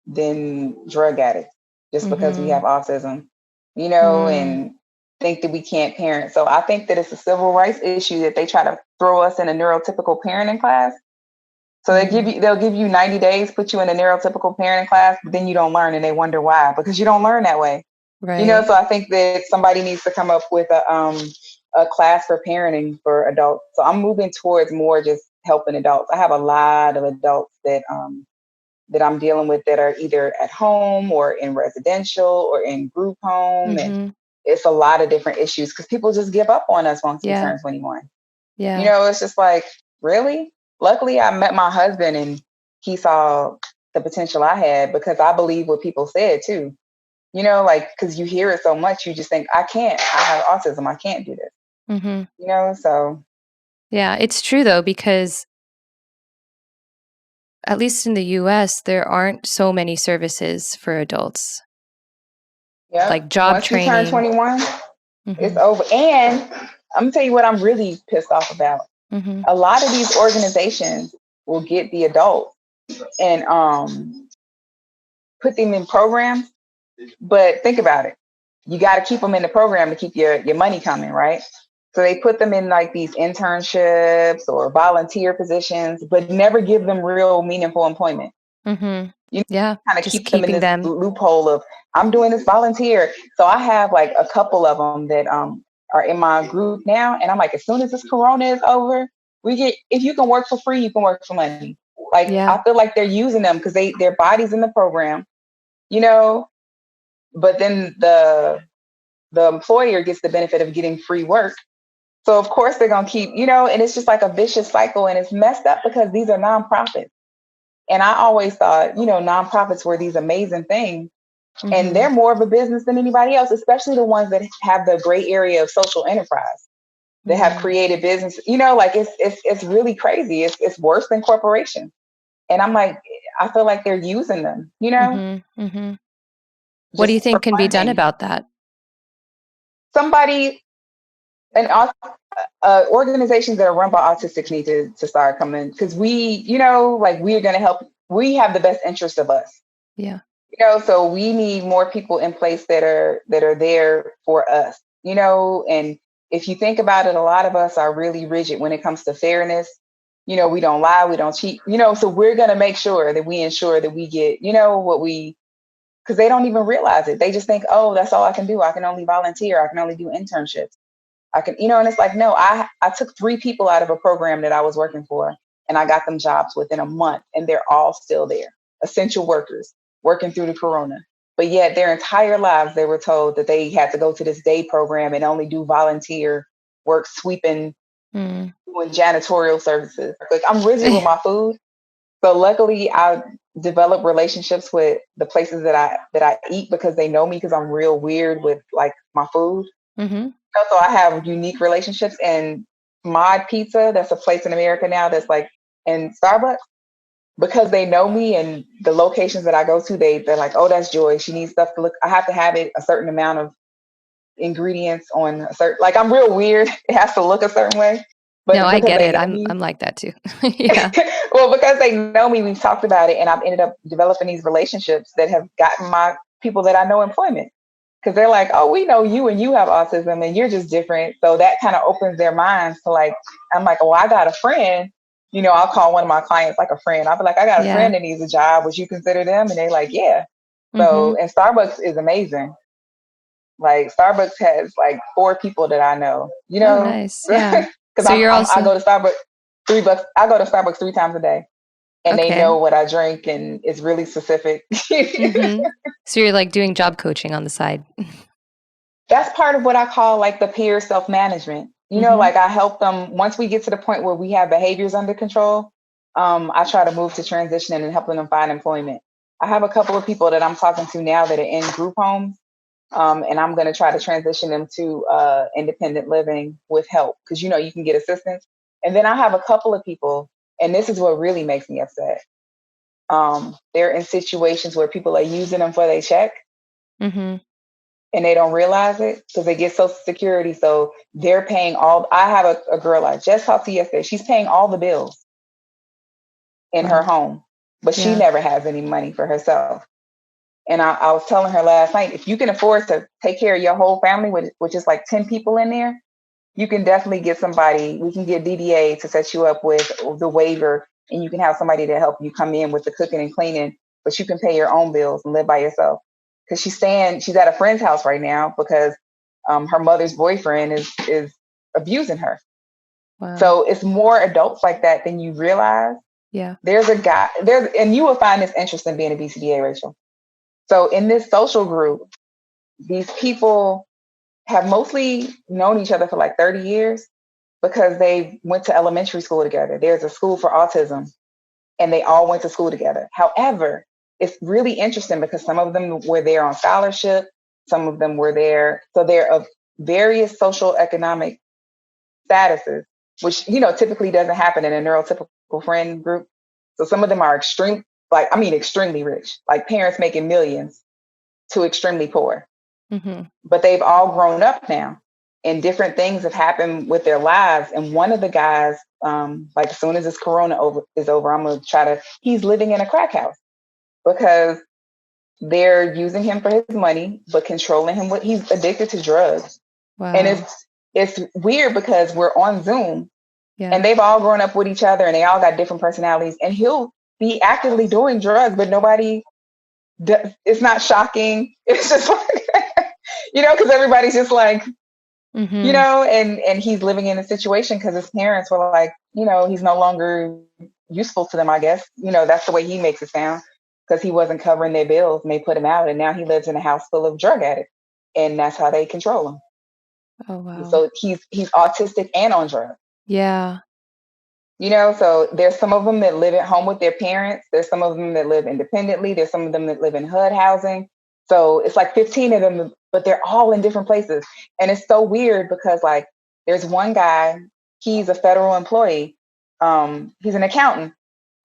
than drug addicts just because we have autism, and think that we can't parent. So I think that it's a civil rights issue that they try to throw us in a neurotypical parenting class. So they'll give you 90 days, put you in a neurotypical parenting class, but then you don't learn, and they wonder why, because you don't learn that way. Right. So I think that somebody needs to come up with a class for parenting for adults. So I'm moving towards more just helping adults. I have a lot of adults that I'm dealing with that are either at home or in residential or in group home. And it's a lot of different issues because people just give up on us once we turn 21. Yeah. It's just like, really? Luckily, I met my husband and he saw the potential I had because I believe what people said too. Because you hear it so much, you just think, I have autism. I can't do this. So. Yeah, it's true though, because at least in the US, there aren't so many services for adults. Yeah. Like job Once training. you turn 21, it's over. And I'm gonna tell you what I'm really pissed off about. A lot of these organizations will get the adults and put them in programs. But think about it. You got to keep them in the program to keep your money coming, right? So they put them in like these internships or volunteer positions, but never give them real meaningful employment. Yeah, kind of just keep them in this loophole of, I'm doing this volunteer. So I have like a couple of them that are in my group now. And I'm like, as soon as this corona is over, if you can work for free, you can work for money. Like, I feel like they're using them because their body's in the program, but then the employer gets the benefit of getting free work. So of course they're going to keep, and it's just like a vicious cycle, and it's messed up because these are nonprofits. And I always thought, nonprofits were these amazing things, and they're more of a business than anybody else, especially the ones that have the gray area of social enterprise. They have created business, like it's really crazy. It's worse than corporations. And I'm like, I feel like they're using them, What do you think can be done about that? Organizations that are run by autistics need to start coming, because we, we're going to help. We have the best interest of us. Yeah. So we need more people in place that are there for us, and if you think about it, a lot of us are really rigid when it comes to fairness. We don't lie, we don't cheat, so we're going to make sure that we ensure that we get, because they don't even realize it. They just think, oh, that's all I can do. I can only volunteer. I can only do internships. I can, and it's like, no, I took 3 people out of a program that I was working for, and I got them jobs within a month, and they're all still there. Essential workers working through the corona. But yet their entire lives, they were told that they had to go to this day program and only do volunteer work, sweeping, doing janitorial services. Like, I'm rigid with my food. So luckily I developed relationships with the places that I eat, because they know me, because I'm real weird with like my food. So I have unique relationships. And Mod Pizza, that's a place in America now that's like in Starbucks, because they know me and the locations that I go to, they're like, oh, that's Joy. She needs stuff to look. I have to have it a certain amount of ingredients on a certain, like, I'm real weird. It has to look a certain way. But no, I get it. I'm like that too. Yeah. Well, because they know me, we've talked about it, and I've ended up developing these relationships that have gotten my people that I know employment. Because they're like, oh, we know you and you have autism and you're just different. So that kind of opens their minds to, like, I'm like, well, I got a friend. I'll call one of my clients like a friend. I'll be like, I got a friend that needs a job. Would you consider them? And they're like, yeah. So, and Starbucks is amazing. Like, Starbucks has like 4 people that I know, Oh, nice. Yeah. Because so I go to Starbucks. I go to Starbucks 3 times a day. And they know what I drink, and it's really specific. So you're like doing job coaching on the side. That's part of what I call like the peer self-management. Like, I help them once we get to the point where we have behaviors under control. I try to move to transitioning and helping them find employment. I have a couple of people that I'm talking to now that are in group homes, and I'm going to try to transition them to independent living with help because you can get assistance. And then I have a couple of people, and this is what really makes me upset. They're in situations where people are using them for their check, Mm-hmm. and they don't realize it because they get Social Security. So they're paying all. I have a girl I just talked to yesterday. She's paying all the bills in her Wow. home, but she Yeah. never has any money for herself. And I was telling her last night, if you can afford to take care of your whole family, which is like 10 people in there, you can definitely get somebody. We can get DDA to set you up with the waiver, and you can have somebody to help you come in with the cooking and cleaning, but you can pay your own bills and live by yourself. Because she's at a friend's house right now because her mother's boyfriend is abusing her. Wow. So it's more adults like that than you realize. Yeah. There's a guy and you will find this interesting being a BCBA, Rachel. So in this social group, these people have mostly known each other for like 30 years because they went to elementary school together. There's a school for autism and they all went to school together. However, it's really interesting because some of them were there on scholarship, some of them were there. So they're of various social economic statuses, which, typically doesn't happen in a neurotypical friend group. So some of them are extremely rich, like parents making millions to extremely poor. Mm-hmm. But they've all grown up now and different things have happened with their lives. And one of the guys, like as soon as this is over, I'm going to he's living in a crack house because they're using him for his money, but controlling him. He's addicted to drugs. And Wow. it's weird because we're on Zoom Yeah. and they've all grown up with each other and they all got different personalities and he'll be actively doing drugs, but it's not shocking. It's just like, because everybody's just like, Mm-hmm. and he's living in a situation because his parents were like, he's no longer useful to them, I guess. That's the way he makes it sound because he wasn't covering their bills and they put him out and now he lives in a house full of drug addicts and that's how they control him. Oh wow. So he's autistic and on drugs. Yeah. So there's some of them that live at home with their parents. There's some of them that live independently. There's some of them that live in HUD housing. So it's like 15 of them, but they're all in different places. And it's so weird because like there's one guy, he's a federal employee. He's an accountant,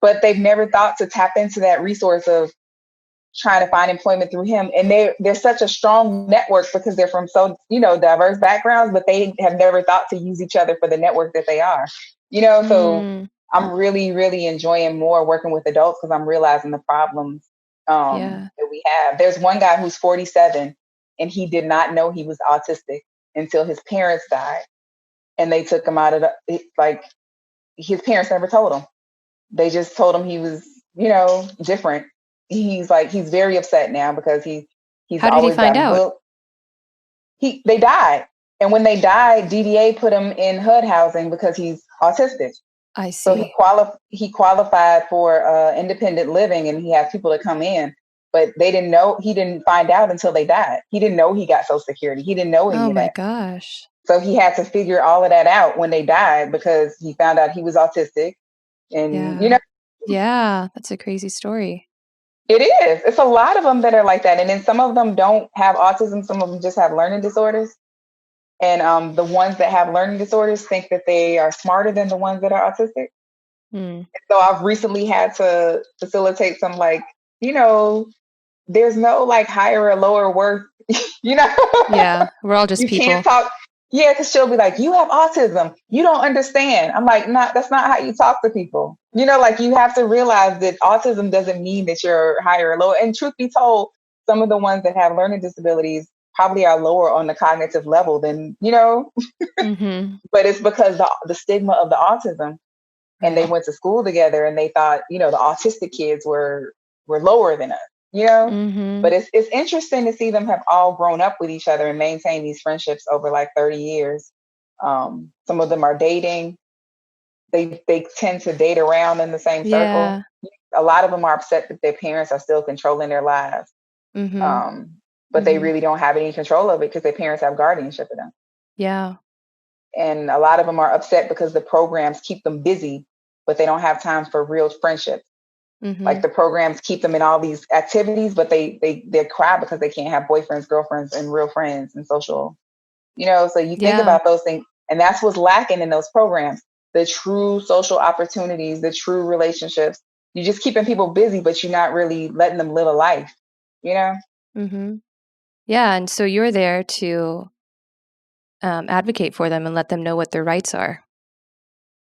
but they've never thought to tap into that resource of trying to find employment through him. And they're such a strong network because they're from so, diverse backgrounds, but they have never thought to use each other for the network that they are. So Mm. I'm really, really enjoying more working with adults because I'm realizing the problems Yeah. that we have. There's one guy who's 47 and he did not know he was autistic until his parents died. And they took him out of his parents never told him. They just told him he was, different. He's very upset now because he's How did he always find gotten out? booked. They died. And when they died, DDA put him in HUD housing because he's autistic. I So see. he qualified for independent living and he has people to come in. But they didn't know, he didn't find out until they died. He didn't know he got Social Security. He didn't know any Oh of my that. gosh. So he had to figure all of that out when they died because he found out he was autistic. And, Yeah. Yeah. That's a crazy story. it is. It's a lot of them that are like that. And then some of them don't have autism. Some of them just have learning disorders. And the ones that have learning disorders think that they are smarter than the ones that are autistic. Mm. So I've recently had to facilitate some there's no like higher or lower worth, you know? Yeah. We're all just You can't people. talk. Yeah, because she'll be like, you have autism. You don't understand. I'm like, that's not how you talk to people. Like you have to realize that autism doesn't mean that you're higher or lower. And truth be told, some of the ones that have learning disabilities probably are lower on the cognitive level than, Mm-hmm. but it's because the stigma of the autism and they Right. went to school together and they thought, the autistic kids were lower than us. Mm-hmm. But it's interesting to see them have all grown up with each other and maintain these friendships over like 30 years. Some of them are dating. They tend to date around in the same circle. Yeah. A lot of them are upset that their parents are still controlling their lives. Mm-hmm. But they Mm-hmm. really don't have any control of it because their parents have guardianship of them. Yeah. And a lot of them are upset because the programs keep them busy but they don't have time for real friendships. Mm-hmm. Like the programs keep them in all these activities, but they cry because they can't have boyfriends, girlfriends, and real friends and social, so you think Yeah. about those things, and that's what's lacking in those programs. The true social opportunities, the true relationships. You're just keeping people busy, but you're not really letting them live a life, Mm-hmm. Yeah. And so you're there to advocate for them and let them know what their rights are.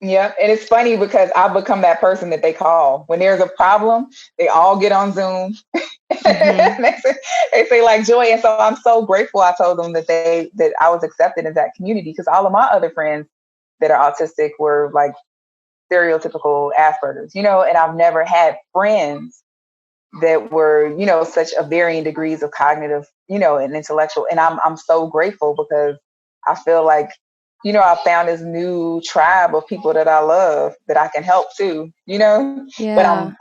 Yeah. And it's funny because I've become that person that they call. When there's a problem, they all get on Zoom. Mm-hmm. they say like Joy. And so I'm so grateful I told them that I was accepted in that community, because all of my other friends that are autistic were like stereotypical Asperger's, and I've never had friends that were, such a varying degrees of cognitive, and intellectual. And I'm so grateful, because I feel like, I found this new tribe of people that I love that I can help too, but Yeah.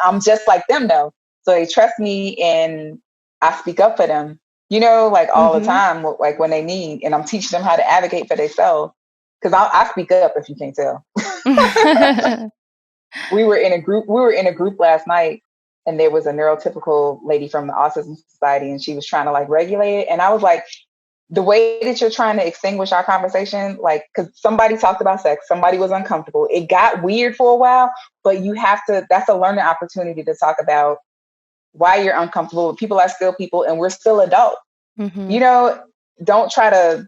I'm just like them though. So they trust me, and I speak up for them, like all the Mm-hmm. time, like when they need, and I'm teaching them how to advocate for themselves. Cause I speak up, if you can't tell. We were in a group last night, and there was a neurotypical lady from the Autism Society, and she was trying to like regulate it. And I was like, the way that you're trying to extinguish our conversation, like, because somebody talked about sex, somebody was uncomfortable. It got weird for a while, but that's a learning opportunity to talk about why you're uncomfortable. People are still people, and we're still adults. Mm-hmm. Don't try to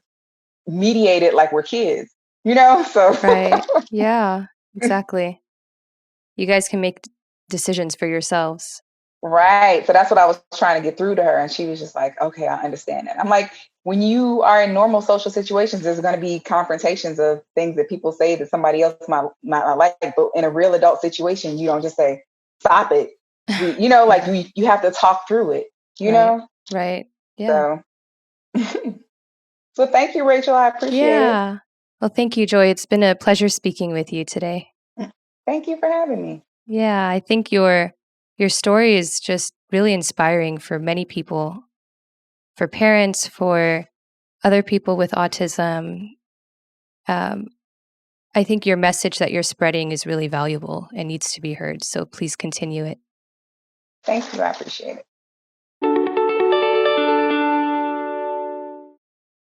mediate it like we're kids, so. Right. Yeah, exactly. You guys can make decisions for yourselves. Right. So that's what I was trying to get through to her. And she was just like, okay, I understand it. I'm like, when you are in normal social situations, there's going to be confrontations of things that people say that somebody else might not like. But in a real adult situation, you don't just say, stop it. Like you have to talk through it, Right. Right. Yeah. So, so thank you, Rachel. I appreciate Yeah. Well, thank you, Joy. It's been a pleasure speaking with you today. it. Thank you for having me. Yeah, I think your story is just really inspiring for many people, for parents, for other people with autism. I think your message that you're spreading is really valuable and needs to be heard. So please continue it. Thank you. I appreciate it.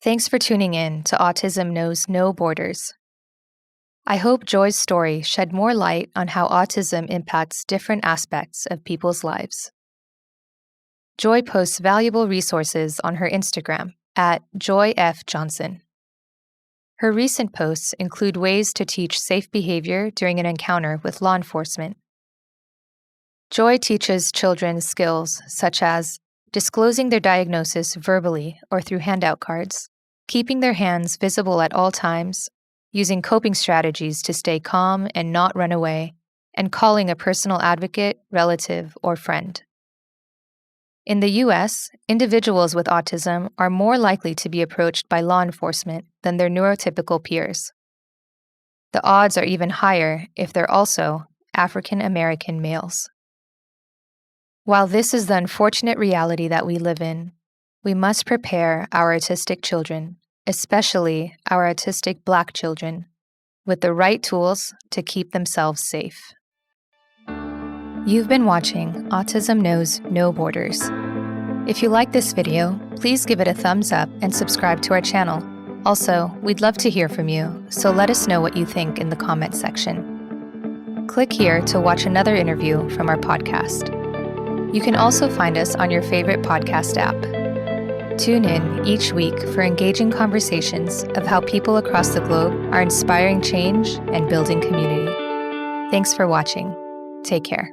Thanks for tuning in to Autism Knows No Borders. I hope Joy's story shed more light on how autism impacts different aspects of people's lives. Joy posts valuable resources on her Instagram at JoyFJohnson. Her recent posts include ways to teach safe behavior during an encounter with law enforcement. Joy teaches children skills such as disclosing their diagnosis verbally or through handout cards, keeping their hands visible at all times, using coping strategies to stay calm and not run away, and calling a personal advocate, relative, or friend. In the US, individuals with autism are more likely to be approached by law enforcement than their neurotypical peers. The odds are even higher if they're also African American males. While this is the unfortunate reality that we live in, we must prepare our autistic children, especially our autistic Black children, with the right tools to keep themselves safe. You've been watching Autism Knows No Borders. If you like this video, please give it a thumbs up and subscribe to our channel. Also, we'd love to hear from you, so let us know what you think in the comment section. Click here to watch another interview from our podcast. You can also find us on your favorite podcast app. Tune in each week for engaging conversations of how people across the globe are inspiring change and building community. Thanks for watching. Take care.